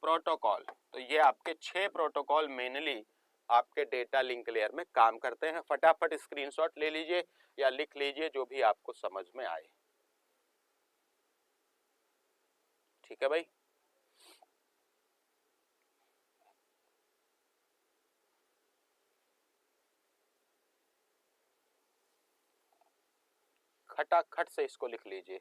प्रोटोकॉल। तो ये आपके 6 प्रोटोकॉल मेनली आपके डेटा लिंक लेयर में काम करते हैं। फटाफट स्क्रीनशॉट ले लीजिए या लिख लीजिए जो भी आपको समझ में आए। ठीक है भाई। खटाखट से इसको लिख लीजिए।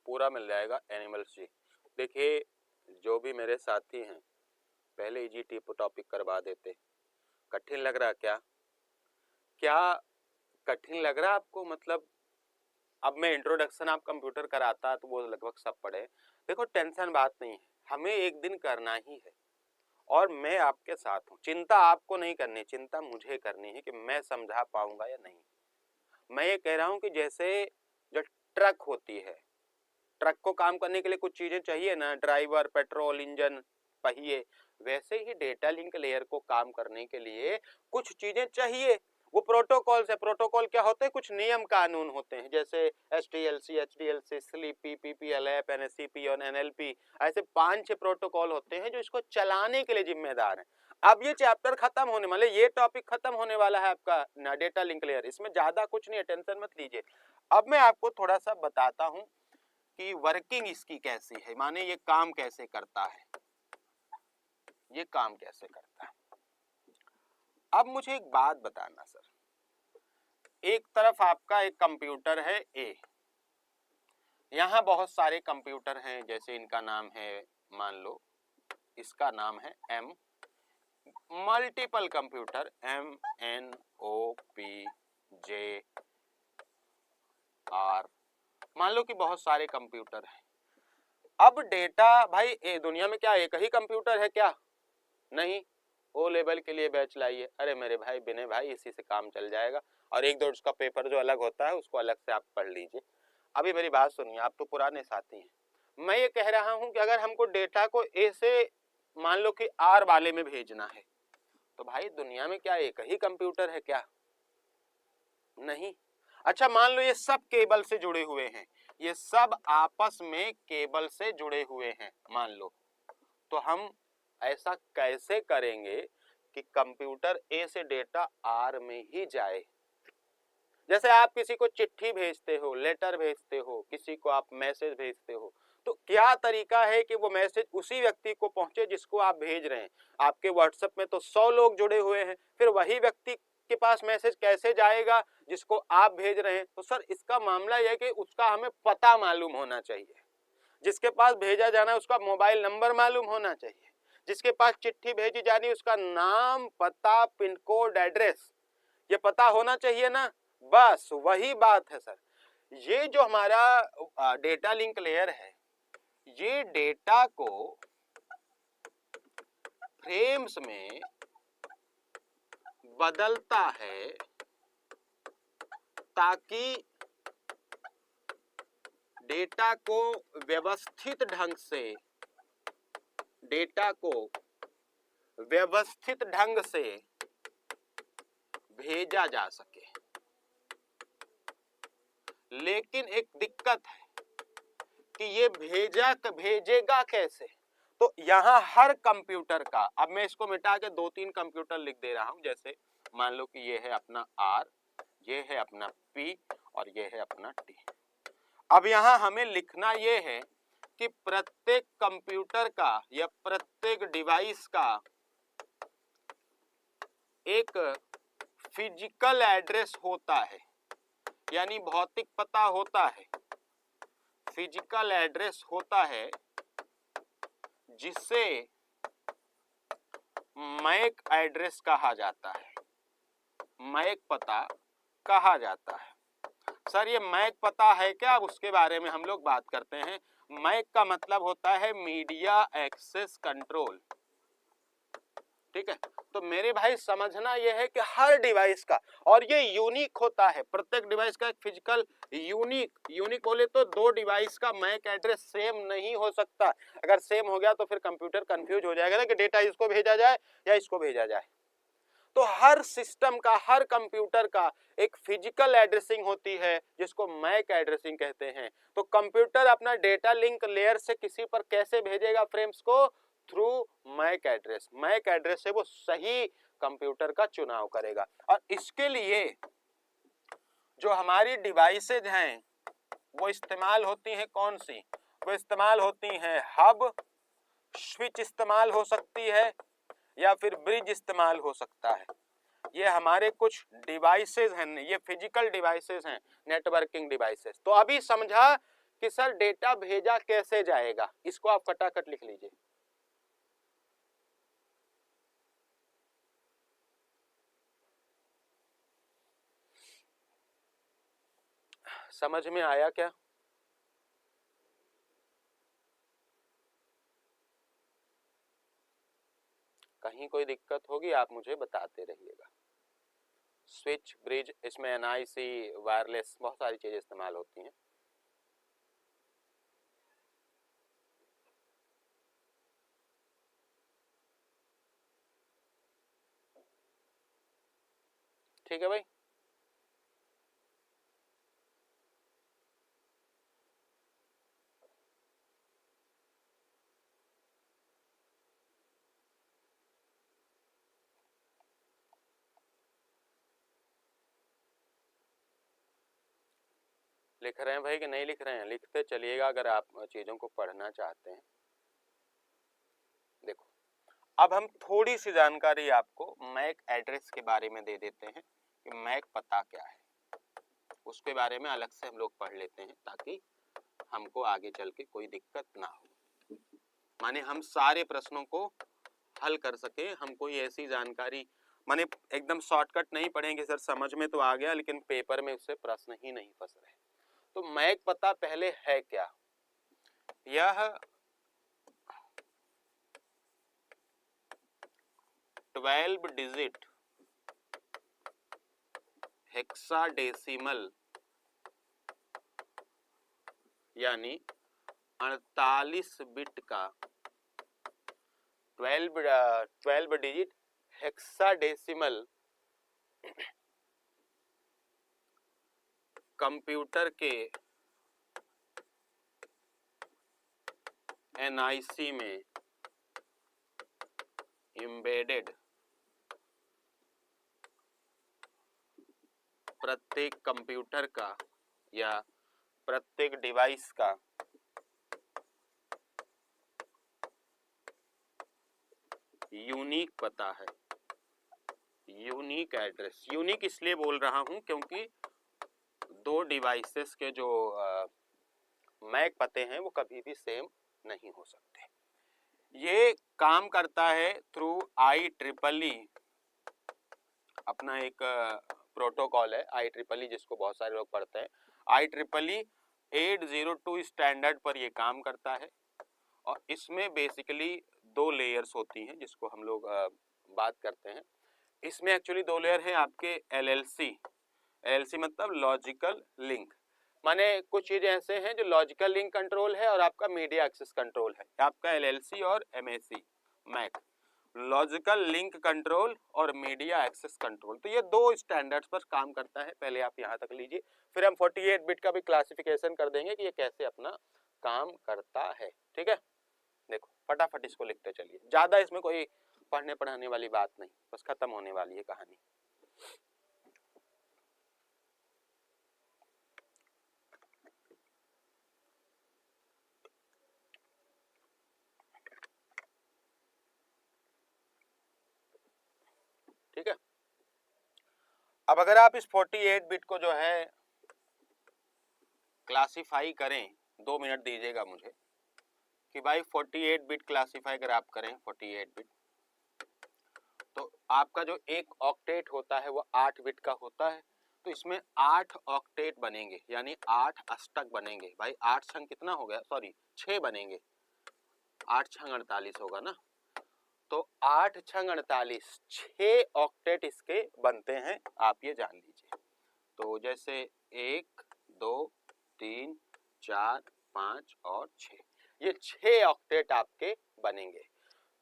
पूरा मिल जाएगा एनिमल्स जी। देखिए जो भी मेरे साथी हैं पहले ईजीटी टॉपिक करवा देते। कठिन लग रहा क्या? क्या कठिन लग रहा आपको? मतलब अब मैं इंट्रोडक्शन आप कंप्यूटर कराता तो वो लगभग सब पढ़े। देखो टेंशन बात नहीं है, हमें एक दिन करना ही है और मैं आपके साथ हूँ। चिंता आपको नहीं करनी, चिंता मुझे करनी है कि मैं समझा पाऊंगा या नहीं। मैं ये कह रहा हूँ कि जैसे जो ट्रक होती है, ट्रक को काम करने के लिए कुछ चीजें चाहिए ना, ड्राइवर, पेट्रोल, इंजन, पहिए, वैसे ही डेटा लिंक लेयर को काम करने के लिए कुछ चीजें चाहिए। वो प्रोटोकॉल से, प्रोटोकॉल क्या होते हैं? कुछ नियम कानून होते हैं, जैसे SDLC, HDLC, sleepy, PPLF, NSCP और NLP। ऐसे 5-6 प्रोटोकॉल होते हैं जो इसको चलाने के लिए जिम्मेदार हैं। अब ये चैप्टर खत्म होने वाले, ये टॉपिक खत्म होने वाला है आपका डेटा लिंक लेयर। इसमें ज्यादा कुछ नहीं है, टेंशन मत लीजिए। अब मैं आपको थोड़ा सा बताता हूं कि वर्किंग इसकी कैसी है, माने ये काम कैसे करता है, ये काम कैसे करता है। अब मुझे एक बात बताना सर, एक तरफ आपका एक कंप्यूटर है ए, यहां बहुत सारे कंप्यूटर हैं, जैसे इनका नाम है, मान लो इसका नाम है M, मल्टीपल कंप्यूटर MNOPJR, मान लो कि बहुत सारे कंप्यूटर हैं। अब डेटा भाई दुनिया में क्या एक ही कंप्यूटर है क्या? नहीं, ओ लेवल के लिए बैच लाइए। अरे मेरे भाई विनय भाई, इसी से काम चल जाएगा और एक दो उसका पेपर जो अलग होता है उसको अलग से आप पढ़ लीजिए। अभी मेरी बात सुनिए, आप तो पुराने साथी हैं। मैं ये कह रहा हूं कि अगर हमको डेटा को ए से मान लो कि आर वाले में भेजना है तो भाई दुनिया में क्या एक ही कंप्यूटर है क्या? नहीं। अच्छा मान लो ये सब केबल से जुड़े हुए हैं, ये सब आपस में केबल से जुड़े हुए हैं मान लो, तो हम ऐसा कैसे करेंगे कि कंप्यूटर ए से डेटा आर में ही जाए? जैसे आप किसी को चिट्ठी भेजते हो, लेटर भेजते हो, किसी को आप मैसेज भेजते हो, तो क्या तरीका है कि वो मैसेज उसी व्यक्ति को पहुंचे जिसको आप भेज रहे हैं? आपके व्हाट्सएप में तो 100 लोग जुड़े हुए हैं, फिर वही व्यक्ति के पास मैसेज कैसे जाएगा जिसको आप भेज रहे हैं? तो सर इसका मामला यह है कि उसका हमें पता मालूम होना चाहिए, जिसके पास भेजा जाना है उसका मोबाइल नंबर मालूम होना चाहिए, जिसके पास चिट्ठी भेजी जानी है उसका नाम, पता, पिन कोड, एड्रेस, ये पता होना चाहिए ना। बस वही बात है सर। ये जो हमारा डेटा लिंक लेयर है, ये डेटा को फ्रेम्स में बदलता है ताकि डेटा को व्यवस्थित ढंग से, डेटा को व्यवस्थित ढंग से भेजा जा सके। लेकिन एक दिक्कत है कि ये भेजेगा कैसे? तो यहां हर कंप्यूटर का, अब मैं इसको मिटा के 2-3 कंप्यूटर लिख दे रहा हूं, जैसे मान लो कि ये है अपना R, ये है अपना P और ये है अपना T। अब यहां हमें लिखना ये है कि प्रत्येक कंप्यूटर का या प्रत्येक डिवाइस का एक फिजिकल एड्रेस होता है, यानी भौतिक पता होता है। फिजिकल एड्रेस होता है जिसे मैक एड्रेस कहा जाता है, मैक पता कहा जाता है। सर ये मैक पता है क्या, अब उसके बारे में हम लोग बात करते हैं। मैक का मतलब होता है मीडिया एक्सेस कंट्रोल, ठीक है। तो मेरे भाई समझना यह है कि हर डिवाइस का, और ये यूनिक होता है, प्रत्येक डिवाइस का एक फिजिकल यूनिक बोले तो दो डिवाइस का मैक एड्रेस सेम नहीं हो सकता। अगर सेम हो गया तो फिर कंप्यूटर कंफ्यूज हो जाएगा ना कि डेटा इसको भेजा जाए या इसको भेजा जाए। तो हर सिस्टम का, हर कंप्यूटर का एक फिजिकल एड्रेसिंग होती है जिसको मैक एड्रेसिंग कहते हैं। तो कंप्यूटर अपना डेटा लिंक लेयर से किसी पर कैसे भेजेगा फ्रेम्स को, through MAC address. MAC address से वो सही कंप्यूटर का चुनाव करेगा। और इसके लिए जो हमारी डिवाइसेज हैं वो इस्तेमाल होती हैं कौन सी, वो इस्तेमाल होती हैं हब, स्विच इस्तेमाल हो सकती है या फिर ब्रिज इस्तेमाल हो सकता है। ये हमारे कुछ डिवाइसेस हैं, ये फिजिकल डिवाइसेस हैं, नेटवर्किंग डिवाइसेस। तो अभी समझा कि सर डेटा भेजा कैसे जाएगा, इसको आप फटाफट लिख लीजिए। समझ में आया क्या? कहीं कोई दिक्कत होगी आप मुझे बताते रहिएगा। स्विच, ब्रिज, इसमें एनआईसी, वायरलेस, बहुत सारी चीजें इस्तेमाल होती हैं। ठीक है भाई। लिख रहे हैं भाई कि नहीं लिख रहे हैं? लिखते चलिएगा अगर आप चीजों को पढ़ना चाहते हैं। देखो अब हम थोड़ी सी जानकारी आपको मैक एड्रेस के बारे में दे देते हैं कि मैक पता क्या है, उसके बारे में अलग से हम लोग पढ़ लेते हैं ताकि हमको आगे चल के कोई दिक्कत ना हो, माने हम सारे प्रश्नों को हल कर सके। हम कोई ऐसी जानकारी माने एकदम शॉर्टकट नहीं पढ़ेंगे सर, समझ में तो आ गया लेकिन पेपर में उससे प्रश्न ही नहीं फंस रहे। तो मैक पता पहले है क्या? यह 12 डिजिट हेक्साडेसिमल यानी 48 बिट का 12 डिजिट हेक्साडेसिमल कंप्यूटर के एनआईसी में एम्बेडेड प्रत्येक कंप्यूटर का या प्रत्येक डिवाइस का यूनिक पता है, यूनिक एड्रेस। यूनिक इसलिए बोल रहा हूं क्योंकि दो डिवाइसेस के जो मैक पते हैं वो कभी भी सेम नहीं हो सकते। ये काम करता है थ्रू IEEE, अपना एक प्रोटोकॉल है IEEE जिसको बहुत सारे लोग पढ़ते हैं। IEEE 802 स्टैंडर्ड पर ये काम करता है और इसमें बेसिकली दो लेयर्स होती हैं जिसको हम लोग बात करते हैं। इसमें एक्चुअली दो लेयर हैं आपके LLC मतलब लॉजिकल लिंक, माने कुछ चीजें ऐसे हैं जो लॉजिकल लिंक कंट्रोल है और आपका मीडिया एक्सेस कंट्रोल है। आपका LLC और MAC MAC, logical link control और मीडिया एक्सेस कंट्रोल। तो ये दो स्टैंडर्ड्स पर काम करता है। पहले आप यहाँ तक लीजिए, फिर हम 48 बिट का भी क्लासिफिकेशन कर देंगे कि ये कैसे अपना काम करता है। ठीक है, देखो फटाफट इसको लिखते चलिए, ज्यादा इसमें कोई पढ़ने पढ़ाने वाली बात नहीं, बस खत्म होने वाली है कहानी। ठीक है, अब अगर आप इस 48 बिट को जो है क्लासिफाई करें 2 मिनट दीजिएगा मुझे कि भाई 48 बिट क्लासीफाई अगर आप करें 48 बिट, तो आपका जो एक ऑक्टेट होता है वो 8 बिट का होता है, तो इसमें 8 ऑक्टेट बनेंगे यानी 8 अष्टक बनेंगे। भाई 8 छंग कितना हो गया, सॉरी 6 बनेंगे, 8 छंग 48 होगा ना, तो 8 छंग 48, 6 ऑक्टेट इसके बनते हैं, आप ये जान लीजिए। तो जैसे 1 2 3 4 5 और 6, ये 6 ऑक्टेट आपके बनेंगे।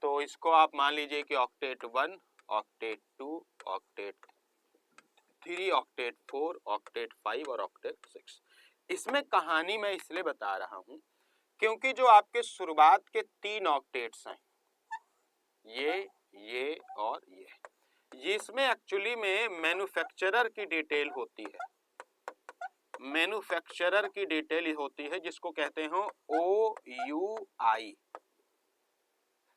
तो इसको आप मान लीजिए कि octet 1, octet 2, octet 3, octet 4, octet 5 और ऑक्टेट 6। इसमें कहानी मैं इसलिए बता रहा हूं क्योंकि जो आपके शुरुआत के 3 ऑक्टेट्स हैं, ये और ये, इसमें एक्चुअली में मैन्युफैक्चरर की डिटेल होती है, मैन्युफैक्चरर की डिटेल होती है जिसको कहते हैं OUI।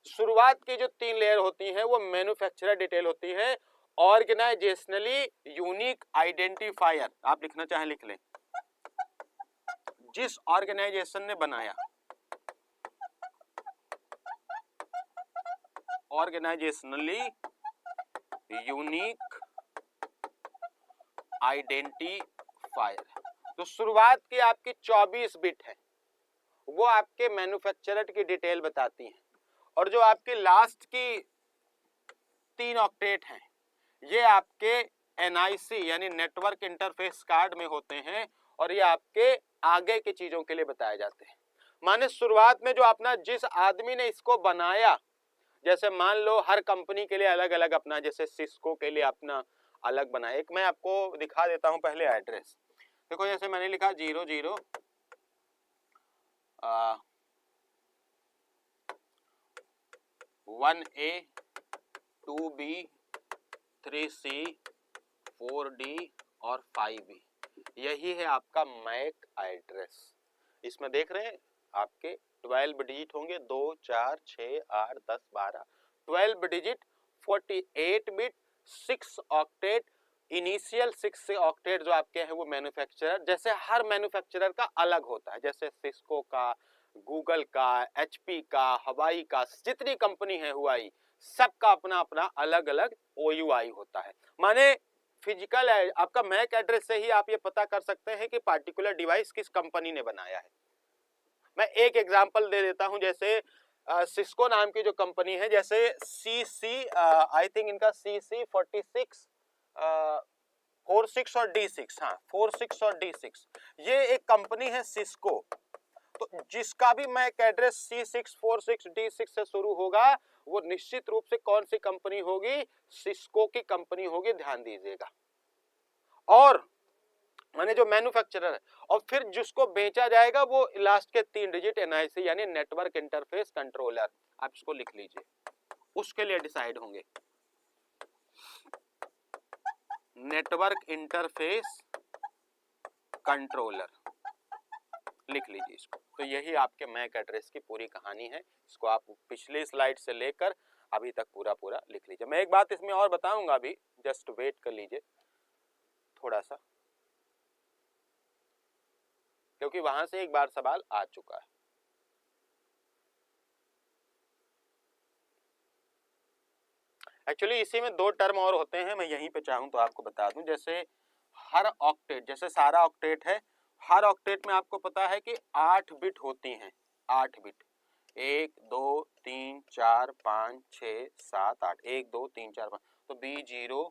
शुरुआत की जो 3 लेयर होती हैं वो मैन्युफैक्चरर डिटेल होती है। ऑर्गेनाइजेशनली यूनिक आइडेंटिफायर, आप लिखना चाहें लिख लें, जिस ऑर्गेनाइजेशन ने बनाया, ऑर्गेनाइजेशनली यूनिक आइडेंटिफायर। तो शुरुआत की आपकी 24 बिट है, वो आपके मैन्युफैक्चरर की डिटेल बताती हैं, और जो आपकी लास्ट की 3 ऑक्टेट हैं ये आपके NIC यानी नेटवर्क इंटरफेस कार्ड में होते हैं, और ये आपके आगे की चीजों के लिए बताए जाते हैं। माने शुरुआत में जो अपना जिस आदमी ने इसको बनाया, जैसे मान लो हर कंपनी के लिए अलग अलग अपना, जैसे सिस्को के लिए अपना अलग बनाया। एक मैं आपको दिखा देता हूं पहले एड्रेस, देखो जैसे मैंने लिखा 00 1A 2B 3C 4D और 5B, यही है आपका मैक एड्रेस। इसमें देख रहे हैं आपके 12 डिजिट होंगे, 2 4 6 8 10 12, 12 digit 48 bit 6 octet. Initial 6 octet जो आपके हैं वो मैन्युफैक्चरर, जैसे हर मैन्युफैक्चरर का अलग होता है, जैसे सिस्को का, गूगल का, HP का, हवाई का, जितनी कंपनी है हुआई, सबका अपना अपना अलग अलग OUI होता है। माने फिजिकल आपका मैक एड्रेस से ही आप ये पता कर सकते हैं कि पार्टिकुलर डिवाइस किस कंपनी ने बनाया है। मैं एक एग्जांपल दे देता हूं, जैसे सिस्को नाम की जो कंपनी है, जैसे CC आई थिंक इनका CC 46 46 और D6, हाँ 46 और D6, ये एक कंपनी है सिस्को। तो जिसका भी मैक एड्रेस C6 46 D6 से शुरू होगा वो निश्चित रूप से कौन सी कंपनी होगी, सिस्को की कंपनी होगी, ध्यान दीजिएगा। और माने जो मैन्युफैक्चरर है, और फिर जिसको बेचा जाएगा वो लास्ट के 3 डिजिट NIC यानी नेटवर्क इंटरफेस कंट्रोलर, आप इसको लिख लीजिए, उसके लिए डिसाइड होंगे। नेटवर्क इंटरफेस कंट्रोलर लिख लीजिए इसको। तो यही आपके मैक एड्रेस की पूरी कहानी है। इसको आप पिछली स्लाइड से लेकर अभी तक पूरा पूरा लिख लीजिए। मैं एक बात इसमें और बताऊंगा, अभी जस्ट वेट कर लीजिए थोड़ा सा, क्योंकि वहां से एक बार सवाल आ चुका है। एक्चुअली इसी में 2 टर्म और होते हैं, मैं यहीं पे चाहूं तो आपको बता दूं। जैसे हर ऑक्टेट, जैसे सारा ऑक्टेट है, हर ऑक्टेट में आपको पता है कि 8 बिट होती हैं, 8 बिट, 1 2 3 4 5 6 7 8, 1 2 3 4 5, तो B0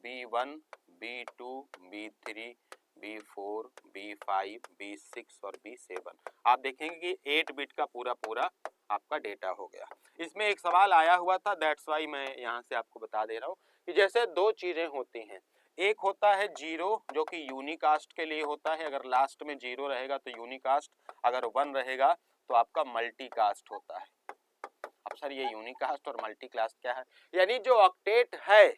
B1 B2 B3 B4 B5 B6 और B7, आप देखेंगे कि 8 बिट का पूरा पूरा आपका डेटा हो गया। इसमें एक सवाल आया हुआ था, दैट्स वाई मैं यहाँ से आपको बता दे रहा हूँ कि जैसे 2 चीजें होती हैं, एक होता है 0 जो कि यूनिकास्ट के लिए होता है, अगर लास्ट में 0 रहेगा तो यूनिकास्ट, अगर 1 रहेगा तो आपका मल्टीकास्ट होता है। अब सर ये यूनिकास्ट और मल्टीकास्ट क्या है, यानी जो ऑक्टेट है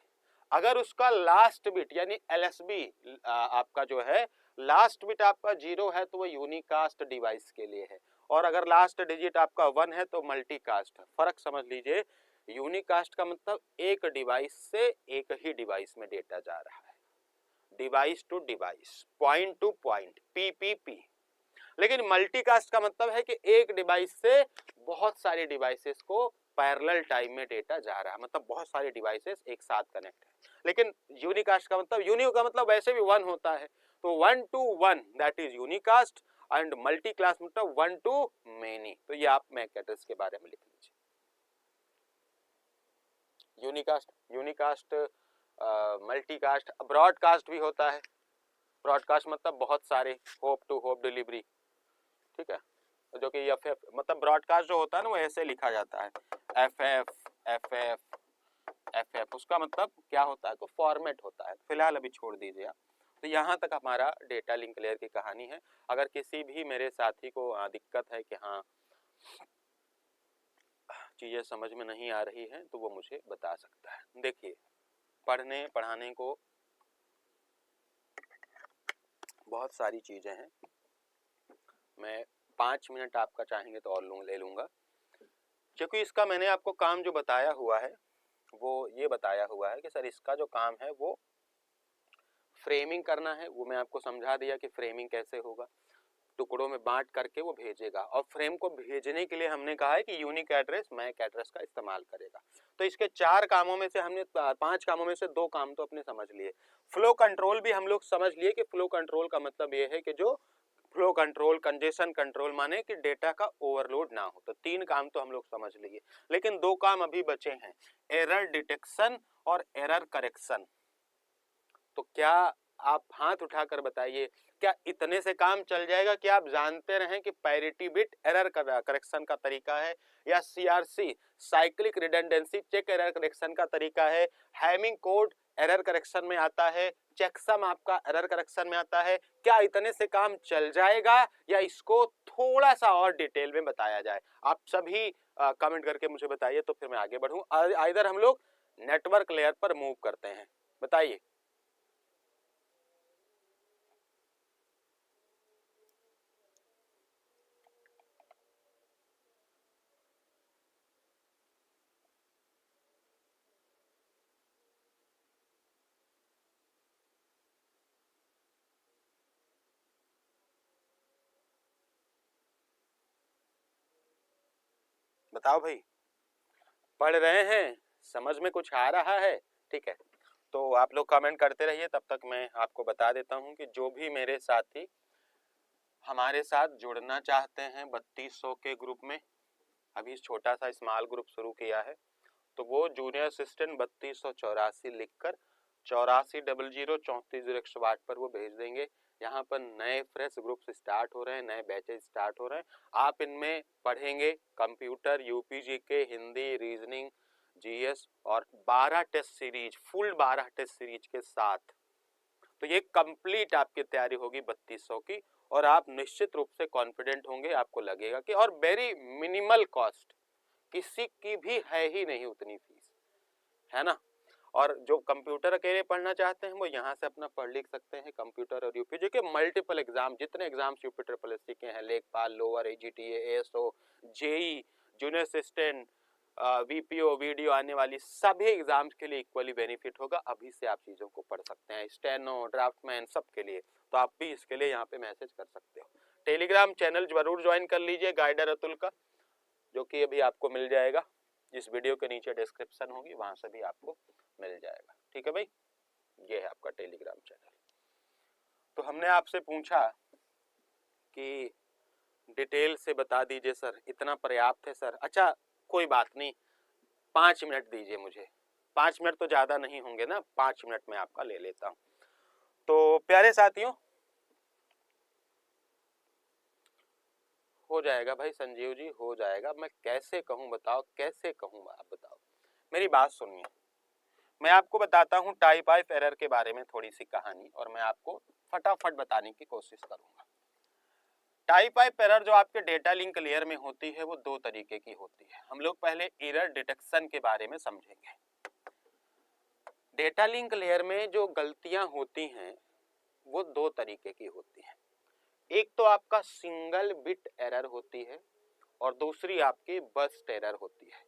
अगर उसका लास्ट बिट यानी LSB आपका जो है लास्ट बिट आपका 0 है तो वो यूनिकास्ट डिवाइस के लिए है, और अगर लास्ट डिजिट आपका 1 है तो मल्टीकास्ट है। फर्क समझ लीजिए, यूनिकास्ट का मतलब एक डिवाइस से एक ही डिवाइस में डेटा जा रहा है, device to device, point to point, PPP। लेकिन मल्टीकास्ट का मतलब है कि एक डिवाइस से बहुत सारी डिवाइसेस को पैरेलल टाइम में डेटा जा रहा है, मतलब बहुत सारे डिवाइसेस एक साथ कनेक्ट है। लेकिन यूनिकास्ट का मतलब, यूनिक का मतलब वैसे भी वन होता है, तो 1 to 1 that is unicast, and multicast मतलब 1 to many। तो ये आप मैक एड्रेस के बारे में लिख लीजिए। यूनिकास्ट, मल्टीकास्ट, ब्रॉडकास्ट भी होता है। ब्रॉडकास्ट मतलब बहुत सारे, होप टू होप डिलीवरी, ठीक है, जो कि एफ मतलब ब्रॉडकास्ट जो होता है ना वो ऐसे लिखा जाता है, एफ, उसका मतलब क्या होता है, तो फॉर्मेट होता है। फिलहाल अभी छोड़ दीजिए आप। तो यहाँ तक हमारा डेटा लिंक लेयर की कहानी है। अगर किसी भी मेरे साथी को दिक्कत है कि हाँ चीजें समझ में नहीं आ रही है, तो वो मुझे बता सकता है। देखिए, पढ़ने पढ़ाने को बहुत सारी चीजें हैं, मैं 5 मिनट आपका चाहेंगे तो और ले लूंगा, क्योंकि इसका मैंने आपको काम जो बताया हुआ है वो ये बताया हुआ है कि सर इसका जो काम है वो फ्रेमिंग करना है। वो मैं आपको समझा दिया कि फ्रेमिंग कैसे होगा, टुकड़ों में बांट करके वो भेजेगा, और फ्रेम को भेजने के लिए हमने कहा है कि यूनिक एड्रेस, मैक एड्रेस का इस्तेमाल करेगा। तो इसके 4 कामों में से हमने 5 कामों में से 2 काम तो अपने समझ लिए। फ्लो कंट्रोल भी हम लोग समझ लिए कि फ्लो कंट्रोल का मतलब ये है कि जो फ्लो कंट्रोल, कंजेशन कंट्रोल माने कि डेटा का ओवरलोड ना हो। तो 3 काम तो हम लोग समझ लिए, लेकिन 2 काम अभी बचे हैं, एरर डिटेक्शन और एरर करेक्शन। तो क्या आप हाथ उठाकर बताइए, क्या इतने से काम चल जाएगा? क्या आप जानते रहें कि पैरिटी बिट एरर करेक्शन का तरीका है, या CRC cyclic redundancy check error correction का तरीका है, हैमिंग कोड एरर करेक्शन में आता है, चेकसम आपका एरर करेक्शन में आता है? क्या इतने से काम चल जाएगा, या इसको थोड़ा सा और डिटेल में बताया जाए? आप सभी कमेंट करके मुझे बताइए, तो फिर मैं आगे बढ़ूं। इधर हम लोग नेटवर्क लेयर पर मूव करते हैं, बताइए। बताओ भाई, पढ़ रहे हैं, समझ में कुछ आ रहा है? ठीक है, तो आप लोग कमेंट करते रहिए, तब तक मैं आपको बता देता हूं कि जो भी मेरे साथी हमारे साथ जुड़ना चाहते हैं 3200 के ग्रुप में, अभी छोटा सा स्मॉल ग्रुप शुरू किया है, तो वो जूनियर असिस्टेंट 3284 लिखकर 8400340108 पर वो भेज देंगे। यहाँ पर नए फ्रेश ग्रुप्स स्टार्ट हो रहे हैं, नए बैचेज स्टार्ट हो रहे हैं। आप इनमें पढ़ेंगे कंप्यूटर, यूपीजी के, हिंदी, रीजनिंग, जीएस, और 12 test series, full 12 test series के साथ। तो ये कंप्लीट आपकी तैयारी होगी 3200 की, और आप निश्चित रूप से कॉन्फिडेंट होंगे। आपको लगेगा कि, और वेरी मिनिमल कॉस्ट, किसी की भी है ही नहीं उतनी फीस, है ना। और जो कंप्यूटर अकेले पढ़ना चाहते हैं वो यहाँ से अपना पढ़ लिख सकते हैं। कंप्यूटर और यूपीजी के मल्टीपल एग्जाम, जितने exams UP triple S C के हैं, लेखपाल, lower, AGTA, ASO, JE, junior assistant, VPO, VDO आने वाली सभी एग्जाम्स के लिए इक्वली बेनिफिट होगा। अभी से आप चीज़ों को पढ़ सकते हैं, स्टेनो, ड्राफ्टमैन, सब के लिए। तो आप भी इसके लिए यहाँ पे मैसेज कर सकते हो। टेलीग्राम चैनल जरूर ज्वाइन कर लीजिए गाइडर अतुल का, जो कि अभी आपको मिल जाएगा, जिस वीडियो के नीचे डिस्क्रिप्शन होगी वहां से भी आपको मिल जाएगा। ठीक है भाई, ये है आपका टेलीग्राम चैनल। तो हमने आपसे पूछा कि डिटेल से बता दीजिए सर, इतना पर्याप्त है सर? अच्छा कोई बात नहीं, 5 मिनट दीजिए मुझे। 5 मिनट तो ज्यादा नहीं होंगे ना, 5 मिनट में आपका ले लेता हूं। तो प्यारे साथियों, हो जाएगा भाई संजीव जी, हो जाएगा। मैं कैसे कहूं बताओ, कैसे कहूं आप बताओ, मेरी बात सुनिए। मैं आपको बताता हूं टाइप ऑफ एरर के बारे में थोड़ी सी कहानी, और मैं आपको फटाफट बताने की कोशिश करूंगा। टाइप ऑफ एरर जो आपके डेटा लिंक लेयर में होती है वो 2 तरीके की होती है। हम लोग पहले एरर डिटेक्शन के बारे में समझेंगे। डेटा लिंक लेयर में जो गलतियां होती हैं वो 2 तरीके की होती हैं। एक तो आपका सिंगल बिट एरर होती है, और दूसरी आपकी बर्स्ट एरर होती है।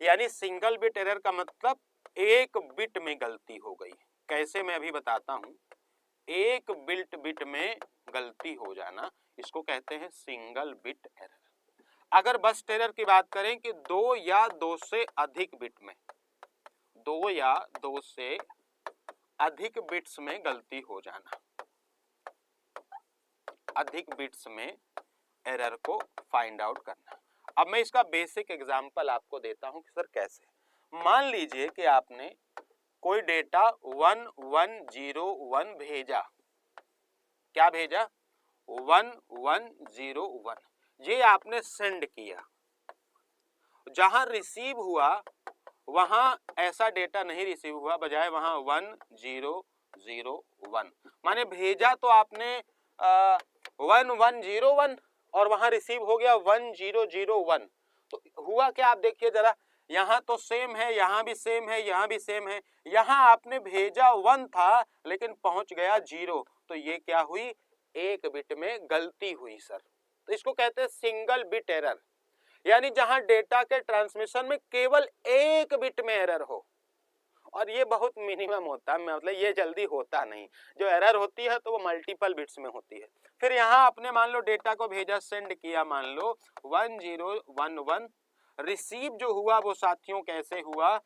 यानी सिंगल बिट एरर का मतलब एक बिट में गलती हो गई। कैसे, मैं अभी बताता हूं। एक बिट में गलती हो जाना, इसको कहते हैं सिंगल बिट एरर। अगर बस्ट एरर की बात करें कि 2 या 2 से अधिक बिट में, 2 या 2 से अधिक बिट्स में गलती हो जाना, अधिक बिट्स में एरर को फाइंड आउट करना। अब मैं इसका बेसिक एग्जांपल आपको देता हूं कि सर कैसे। मान लीजिए कि आपने कोई डेटा 1101 भेजा, क्या भेजा, 1101, ये आपने सेंड किया। जहां रिसीव हुआ वहां ऐसा डेटा नहीं रिसीव हुआ, बजाय वहां 1001, माने भेजा तो आपने 1101 और वहां रिसीव हो गया 1001। तो हुआ क्या आप देखिए जरा, यहाँ तो सेम है, यहाँ भी सेम है, यहाँ भी सेम है। यहाँ आपने भेजा 1 था लेकिन पहुंच गया 0, तो ये क्या हुई, एक बिट में गलती हुई सर। तो इसको कहते हैं सिंगल बिट एरर, यानी जहां डेटा के ट्रांसमिशन में केवल एक बिट में एरर हो, और ये बहुत मिनिमम होता है, मतलब ये जल्दी होता नहीं। जो एरर होती है तो वो मल्टीपल बिट्स में होती है। फिर यहाँ आपने मान लो डेटा को भेजा, सेंड किया, मान लो 1011, रिसीव जो हुआ वो साथियों कैसे हुआ,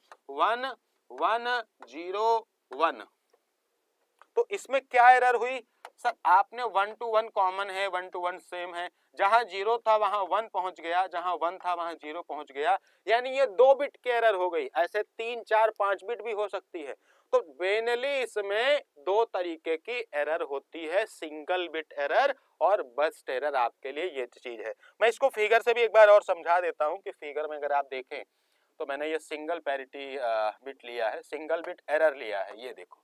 1101। तो इसमें क्या एरर हुई सर, आपने 1 to 1 कॉमन है, 1 to 1 सेम है, जहां 0 था वहां 1 पहुंच गया, जहां 1 था वहां 0 पहुंच गया, यानी ये 2 बिट की एरर हो गई। ऐसे 3, 4, 5 बिट भी हो सकती है। तो मेनली इसमें 2 तरीके की एरर होती है, सिंगल बिट एरर और बस्ट एरर। आपके लिए ये चीज है। मैं इसको फिगर से भी एक बार और समझा देता हूं कि फिगर में अगर आप देखें तो मैंने ये सिंगल पैरिटी बिट लिया है, सिंगल बिट एरर लिया है, ये देखो।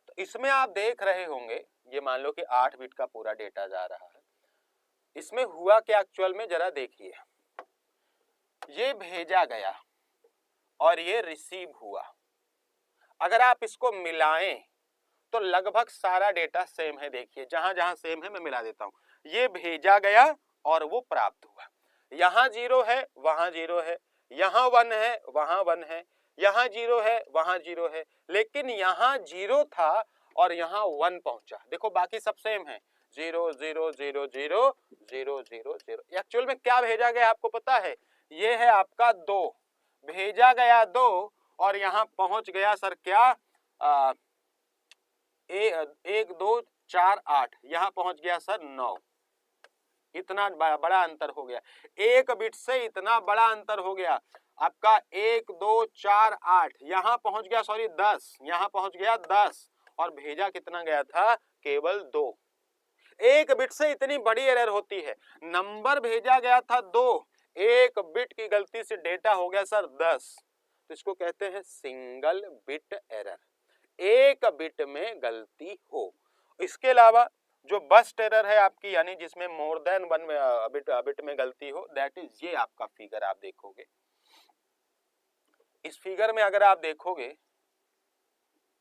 तो इसमें आप देख रहे होंगे, ये मान लो कि 8 बिट का पूरा डेटा जा रहा है। इसमें हुआ क्या एक्चुअल में, जरा देखिए, ये भेजा गया और ये रिसीव हुआ। अगर आप इसको मिलाएं तो लगभग सारा डेटा सेम है। देखिए जहां जहां सेम है मैं मिला देता हूं। ये भेजा गया और वो प्राप्त हुआ, यहां 0 है वहां 0 है, यहां 1 है वहां 1 है, यहां 0 है वहां 0 है, लेकिन यहां 0 था और यहां 1 पहुंचा। देखो बाकी सब सेम है, 0 0 0 0 0 0 0। एक्चुअल में क्या भेजा गया आपको पता है, ये है आपका 2, भेजा गया 2 और यहां पहुंच गया सर क्या, 1 2 4 8, यहां पहुंच गया सर 9। इतना बड़ा अंतर हो गया, एक बिट से इतना बड़ा अंतर हो गया। आपका 1 2 4 8, यहां पहुंच गया सॉरी 10, यहां पहुंच गया 10 और भेजा कितना गया था, केवल 2। एक बिट से इतनी बड़ी एरर होती है। नंबर भेजा गया था 2, एक बिट की गलती से डेटा हो गया सर 10। तो इसको कहते हैं सिंगल बिट एरर, एक बिट में गलती हो। इसके अलावा जो बस्ट एरर है आपकी, यानी जिसमें मोर देन 1 बिट में गलती हो, दैट इज ये आपका फिगर आप देखोगे। इस फिगर में अगर आप देखोगे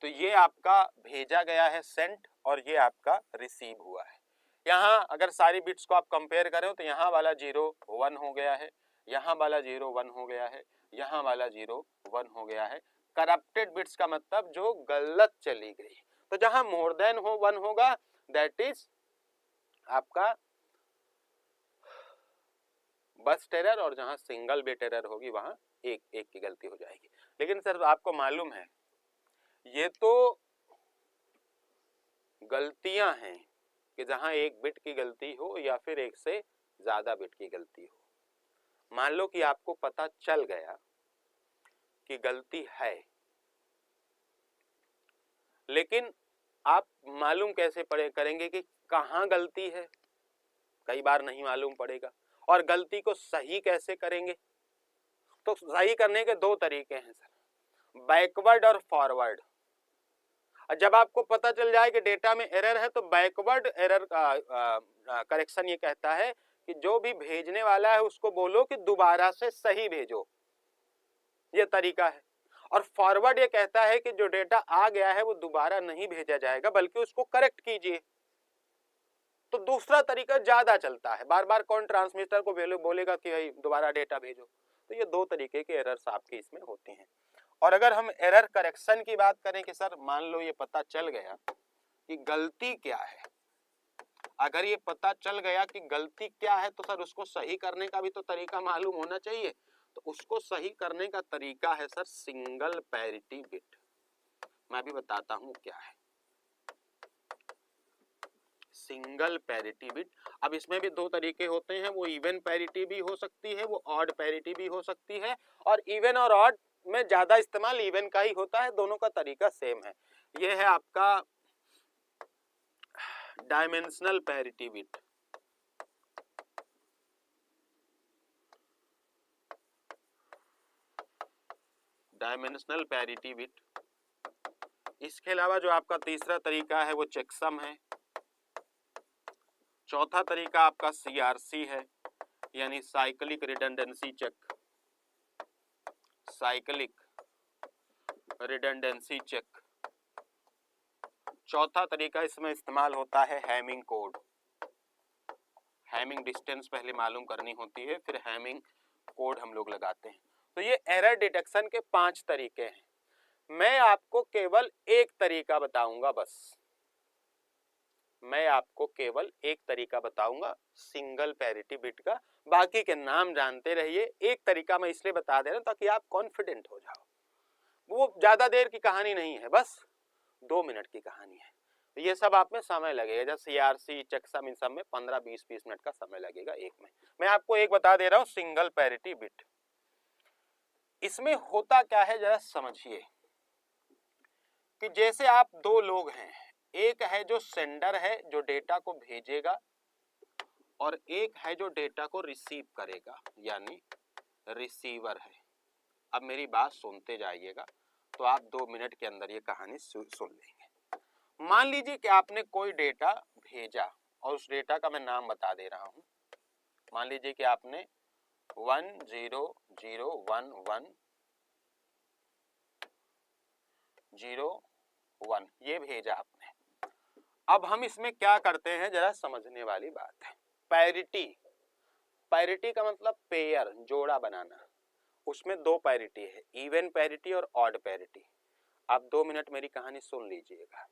तो ये आपका भेजा गया है सेंट और ये आपका रिसीव हुआ है। यहाँ अगर सारी बिट्स को आप कंपेयर करें तो यहाँ वाला 0 1 हो गया है, यहाँ वाला 0 1 हो गया है, यहाँ वाला 0 1 हो गया है। करप्टेड बिट्स का मतलब जो गलत चली गई। तो जहां मोर देन हो 1 होगा, दैट इज आपका बस्ट एरर, और जहां सिंगल बिट एरर होगी वहां एक की गलती हो जाएगी। लेकिन सर आपको मालूम है ये तो गलतियां हैं कि जहां एक बिट की गलती हो या फिर एक से ज्यादा बिट की गलती हो। मान लो कि आपको पता चल गया कि गलती है, लेकिन आप मालूम कैसे करेंगे कि कहां गलती है, कई बार नहीं मालूम पड़ेगा। और गलती को सही कैसे करेंगे, तो सही करने के 2 तरीके हैं सर, बैकवर्ड और फॉरवर्ड। जब आपको पता चल जाए कि डेटा में एरर है तो बैकवर्ड एरर का करेक्शन ये कहता है कि जो भी भेजने वाला है उसको बोलो कि दोबारा से सही भेजो, ये तरीका है। और फॉरवर्ड ये कहता है कि जो डेटा आ गया है वो दोबारा नहीं भेजा जाएगा बल्कि उसको करेक्ट कीजिए। तो दूसरा तरीका ज्यादा चलता है, बार बार कौन ट्रांसमीटर को बोलेगा कि भाई दोबारा डेटा भेजो। तो ये 2 तरीके के एरर्स आपके इसमें होते हैं। और अगर हम एरर करेक्शन की बात करें कि सर मान लो ये पता चल गया कि गलती क्या है, अगर ये पता चल गया कि गलती क्या है तो सर उसको सही करने का भी तो तरीका मालूम होना चाहिए। तो उसको सही करने का तरीका है सर सिंगल पैरिटी बिट। मैं भी बताता हूं क्या है सिंगल पैरिटी बिट। अब इसमें भी दो तरीके होते हैं, वो इवन पैरिटी भी हो सकती है, वो ऑड पैरिटी भी हो सकती है, और इवन और ऑड में ज्यादा इस्तेमाल इवन का ही होता है, दोनों का तरीका सेम है। ये है आपका dimensional parity bit. Dimensional parity bit. इसके अलावा जो आपका तीसरा तरीका है वो चेकसम है। चौथा तरीका आपका सीआरसी है, यानी cyclic redundancy check. Cyclic redundancy check चौथा तरीका। इसमें इस्तेमाल होता है हैमिंग कोड। हैमिंग डिस्टेंस पहले मालूम करनी होती है, फिर हैमिंग कोड हम लोग लगाते हैं। तो ये एरर डिटेक्शन के 5 तरीके हैं। मैं आपको केवल एक तरीका बताऊंगा, बस मैं आपको केवल एक तरीका बताऊंगा सिंगल पैरिटी बिट का। बाकी के नाम जानते रहिए। एक तरीका मैं इसलिए बता दे रहा हूं ताकि आप कॉन्फिडेंट हो जाओ। वो ज्यादा देर की कहानी नहीं है, बस 2 मिनट की कहानी है। तो ये सब आप में समय लगेगा, जैसे सीआरसी चेकसम, इन सब में 15-20 मिनट का समय लगेगा एक में। मैं आपको एक बता दे रहा हूं सिंगल पैरिटी बिट। इसमें होता क्या है जरा समझिए कि जैसे आप दो लोग हैं, एक है जो सेंडर है जो डेटा को भेजेगा, और एक है जो डेटा को रिसीव करेगा, यानी रिसीवर है। अब मेरी बात सुनते जाइएगा तो आप 2 मिनट के अंदर ये कहानी सुन लेंगे। मान लीजिए कि आपने कोई डेटा भेजा और उस डेटा का मैं नाम बता दे रहा हूं। मान लीजिए कि आपने 1001101 ये भेजा आपने। अब हम इसमें क्या करते हैं जरा समझने वाली बात है। पैरिटी, पैरिटी का मतलब पेयर, जोड़ा बनाना। उसमें 2 पैरिटी है, इवन पैरिटी और ऑड पैरिटी। आप 2 मिनट मेरी कहानी सुन लीजिएगा।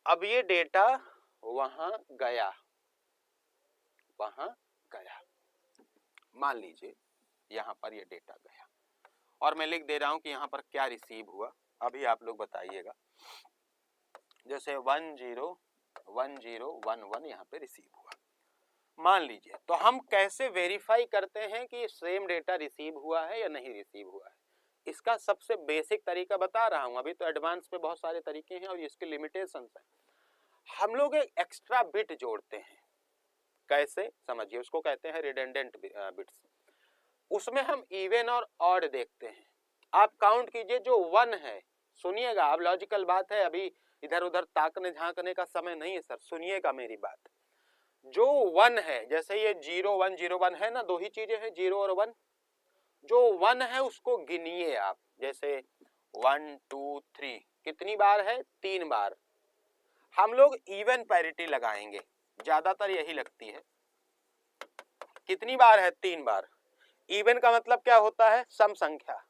अब ये डेटा वहां गया, मान लीजिए यहां पर ये डेटा गया, और मैं लिख दे रहा हूं कि यहां पर क्या रिसीव हुआ। अभी आप लोग बताइएगा। जैसे 101011 यहाँ पे रिसीव हुआ मान लीजिए। तो हम कैसे वेरीफाई करते हैं कि सेम डेटा रिसीव हुआ है या नहीं रिसीव हुआ है? इसका सबसे बेसिक तरीका बता रहा हूं। अभी तो एडवांस में बहुत सारे तरीके हैं और इसके लिमिटेशंस हैं। हम लोग एक एक्स्ट्रा बिट जोड़ते हैं। कैसे समझिए, उसको कहते हैं रिडंडेंट बिट्स। उसमें हम इवन और ऑड देखते हैं। आप काउंट कीजिए, जो 1 है, सुनिएगा आप, लॉजिकल बात है, अभी इधर उधर ताकने झांकने का समय नहीं है सर, सुनिएगा मेरी बात। जो 1 है, जैसे ये 0101 है ना, 2 ही चीजें हैं 0 और 1। जो 1 है उसको गिनिए आप, जैसे 1 2 3 कितनी बार है? 3 बार। हम लोग इवन पैरिटी लगाएंगे, ज्यादातर यही लगती है। कितनी बार है? 3 बार। इवन का मतलब क्या होता है? सम संख्या।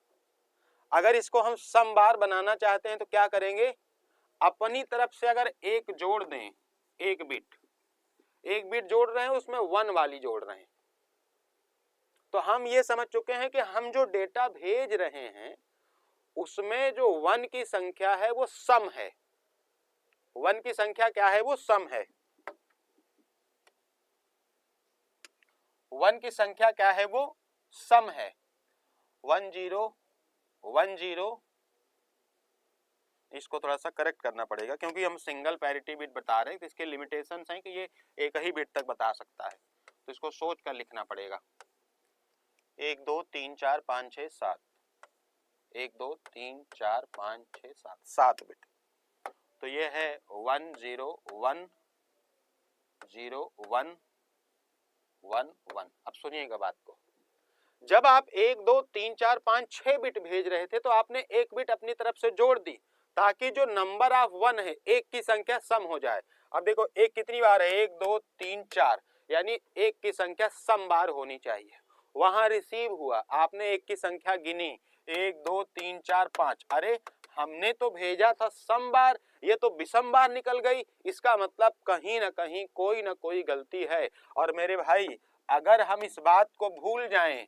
अगर इसको हम सम बार बनाना चाहते हैं तो क्या करेंगे? अपनी तरफ से अगर एक जोड़ दें, एक बिट जोड़ रहे हैं, उसमें 1 वाली जोड़ रहे हैं, तो हम ये समझ चुके हैं कि हम जो डेटा भेज रहे हैं उसमें जो 1 की संख्या है वो सम है। 1 की संख्या क्या है? वो सम है। 1 की संख्या क्या है? वो सम है। 1010, इसको थोड़ा सा करेक्ट करना पड़ेगा क्योंकि हम सिंगल पैरिटी बिट बता रहे हैं, तो इसके लिमिटेशंस हैं कि ये एक ही बिट तक बता सकता है, तो इसको सोच कर लिखना पड़ेगा। 1 2 3 4 5 6 7, 1 2 3 4 5 6 7, 7 बिट। तो ये है 10101111। अब सुनिएगा बात को। जब आप 1 2 3 4 5 6 बिट भेज रहे थे तो आपने एक बिट अपनी तरफ से जोड़ दी ताकि जो नंबर ऑफ 1 है, एक की संख्या सम हो जाए। अब देखो एक कितनी बार है? 1 2 3 4, यानी एक की संख्या सम बार होनी चाहिए। वहां रिसीव हुआ, आपने एक की संख्या गिनी, 1 2 3 4 5। अरे हमने तो भेजा था सम बार, ये तो विषम बार निकल गई। इसका मतलब कहीं ना कहीं कोई ना कोई गलती है। और मेरे भाई अगर हम इस बात को भूल जाएं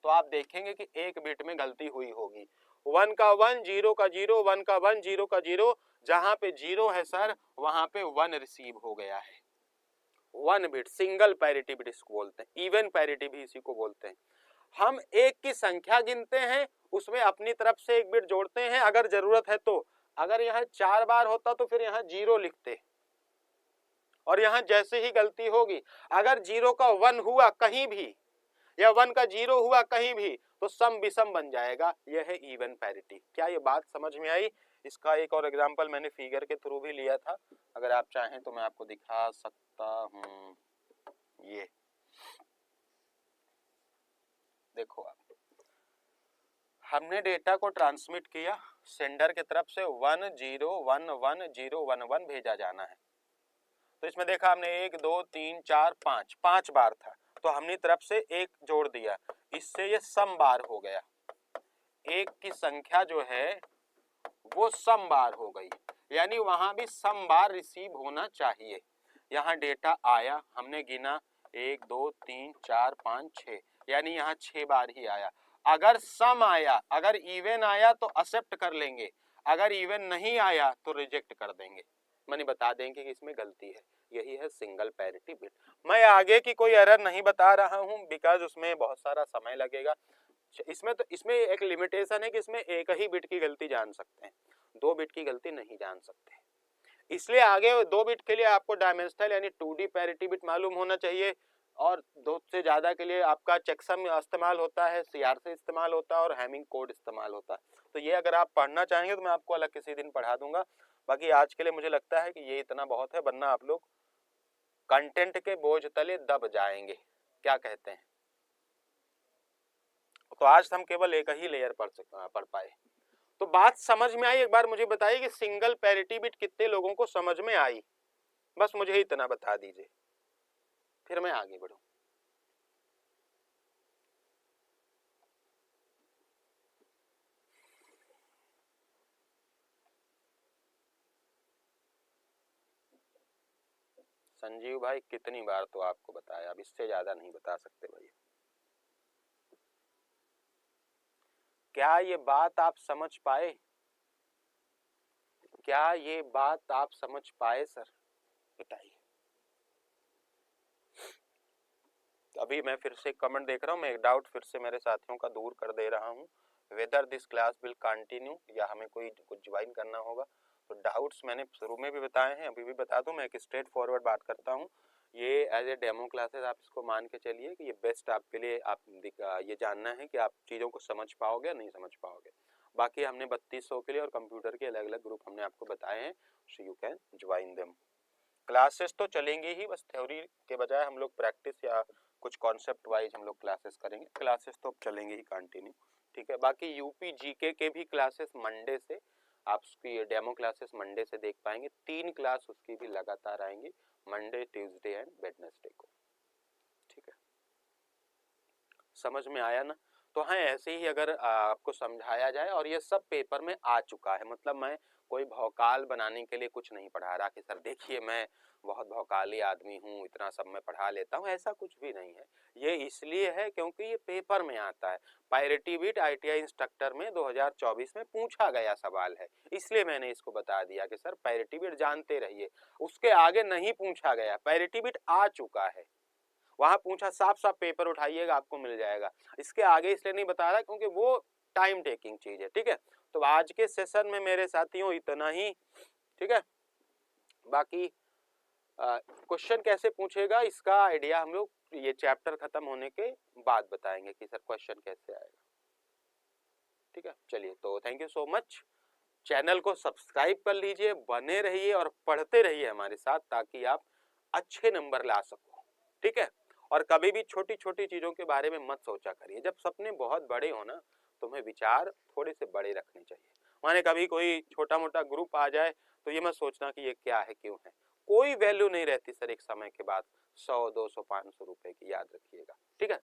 तो आप देखेंगे कि एक बिट में गलती हुई होगी। 1 का 1, 0 का 0, 1 का 1, 0 का 0, जहां पे 0 है सर वहां पे 1 रिसीव हो गया है। 1 बिट, सिंगल पैरिटी बिट इसको बोलते हैं, इवन पैरिटी भी इसी को बोलते हैं। हम एक की संख्या गिनते हैं, उसमें अपनी तरफ से एक बिट जोड़ते हैं अगर जरूरत है तो। अगर यहाँ 4 बार होता तो फिर यहाँ 0 लिखते, और यहाँ जैसे ही गलती होगी अगर 0 का 1 हुआ कहीं भी या 1 का 0 हुआ कहीं भी तो सम विषम बन जाएगा। यह है इवन पैरिटी। क्या ये बात समझ में आई? इसका एक और एग्जांपल मैंने फिगर के थ्रू भी लिया था, अगर आप चाहें तो मैं आपको दिखा सकता हूं। ये देखो आप, हमने डेटा को ट्रांसमिट किया, सेंडर की तरफ से 10110111 भेजा जाना है। तो इसमें देखा हमने 1 2 3 4 5 5 बार था, तो हमने तरफ से एक जोड़ दिया, इससे ये सम बार हो गया। एक की संख्या जो है वो सम बार हो गई, यानी वहां भी सम बार रिसीव होना चाहिए। यहाँ डेटा आया, हमने गिना 1 2 3 4 5 6, यानी यहाँ 6 बार ही आया। अगर सम आया, अगर इवन आया तो एक्सेप्ट कर लेंगे, अगर इवन नहीं आया तो रिजेक्ट कर देंगे, माने बता देंगे कि इसमें गलती है। यही है सिंगल पैरिटी बिट। मैं आगे की कोई एरर नहीं बता रहा हूं बिकॉज उसमें बहुत सारा समय लगेगा। इसमें एक लिमिटेशन है कि इसमें एक ही बिट की गलती जान सकते हैं, 2 बिट की गलती नहीं जान सकते। इसलिए आगे 2 बिट के लिए आपको डायमेंशनल यानी 2D पैरिटी बिट मालूम होना चाहिए, और 2 से ज्यादा के लिए आपका चेकसम इस्तेमाल होता है, CRC इस्तेमाल होता है और हैमिंग कोड इस्तेमाल होता है। तो ये अगर आप पढ़ना चाहेंगे तो मैं आपको अलग किसी दिन पढ़ा दूंगा। बाकी आज के लिए मुझे लगता है कि ये इतना बहुत है, वरना आप लोग कंटेंट के बोझ तले दब जाएंगे। क्या कहते हैं? तो आज हम केवल एक ही लेयर पढ़ पाए। तो बात समझ में आई? एक बार मुझे बताइए कि सिंगल पैरिटी बिट कितने लोगों को समझ में आई? बस मुझे इतना बता दीजिए, फिर मैं आगे बढ़ूं। संजीव भाई कितनी बार तो आपको बताया, अब इससे ज्यादा नहीं बता सकते भैया। क्या ये बात आप समझ पाए? क्या ये बात आप समझ पाए सर? बताइए। अभी मैं फिर से कमेंट देख रहा हूँ, मैं एक डाउट फिर से मेरे साथियों का दूर कर दे रहा हूँ, whether this class will continue, या हमें कोई कुछ ज्वाइन करना होगा। तो डाउट्स मैंने शुरू में भी बताए हैं, अभी भी बता दूं, मैं एक स्ट्रेट फॉरवर्ड बात करता हूँ। ये एज ए डेमो क्लासेस आप इसको मान के चलिए कि ये बेस्ट आपके लिए, आप ये जानना है कि आप चीज़ों को समझ पाओगे नहीं समझ पाओगे। बाकी हमने 3200 के लिए और कंप्यूटर के अलग अलग ग्रुप हमने आपको बताए हैं, so you can join them. Classes तो चलेंगे ही, बस थ्योरी के बजाय हम लोग प्रैक्टिस या कुछ कॉन्सेप्ट वाइज हम लोग क्लासेस करेंगे। क्लासेस तो चलेंगे ही कंटिन्यू, ठीक है। बाकी यूपी जीके के भी क्लासेस मंडे से, आप उसकी डेमो क्लासेस मंडे से देख पाएंगे। 3 क्लास उसकी भी लगातार आएंगी, मंडे ट्यूसडे एंड वेडनेसडे को, ठीक है। समझ में आया ना? तो हाँ, ऐसे ही अगर आपको समझाया जाए, और ये सब पेपर में आ चुका है, मतलब मैं कोई भौकाल बनाने के लिए कुछ नहीं पढ़ा रहा कि सर देखिए मैं बहुत भौकाली आदमी हूँ, इतना सब मैं पढ़ा लेता हूँ, ऐसा कुछ भी नहीं है। ये इसलिए है क्योंकि ये पेपर में आता है। पैरिटी बिट ITI इंस्ट्रक्टर में 2024 में पूछा गया सवाल है, इसलिए मैंने इसको बता दिया कि सर पैरिटी बिट जानते रहिए। उसके आगे नहीं पूछा गया, पैरिटी बिट आ चुका है, वहां पूछा, साफ साफ पेपर उठाइएगा आपको मिल जाएगा। इसके आगे इसलिए नहीं बता रहा क्योंकि वो टाइम टेकिंग चीज है, ठीक है। तो आज के सेशन में मेरे साथियों इतना ही, ठीक है। बाकी क्वेश्चन कैसे पूछेगा इसका आइडिया हम लोग ये चैप्टर खत्म होने के बाद बताएंगे कि सर क्वेश्चन कैसे आएगा, ठीक है। चलिए, तो thank you so much. Channel को सब्सक्राइब कर लीजिए, बने रहिए और पढ़ते रहिए हमारे साथ, ताकि आप अच्छे नंबर ला सको, ठीक है। और कभी भी छोटी छोटी चीजों के बारे में मत सोचा करिए, जब सपने बहुत बड़े हो ना, तुम्हें विचार थोड़े से बड़े रखने चाहिए। माने कभी कोई छोटा मोटा ग्रुप आ जाए तो ये मत सोचना कि ये क्या है क्यों है, कोई वैल्यू नहीं रहती सर एक समय के बाद 100 200 500 रुपए की, याद रखिएगा, ठीक है।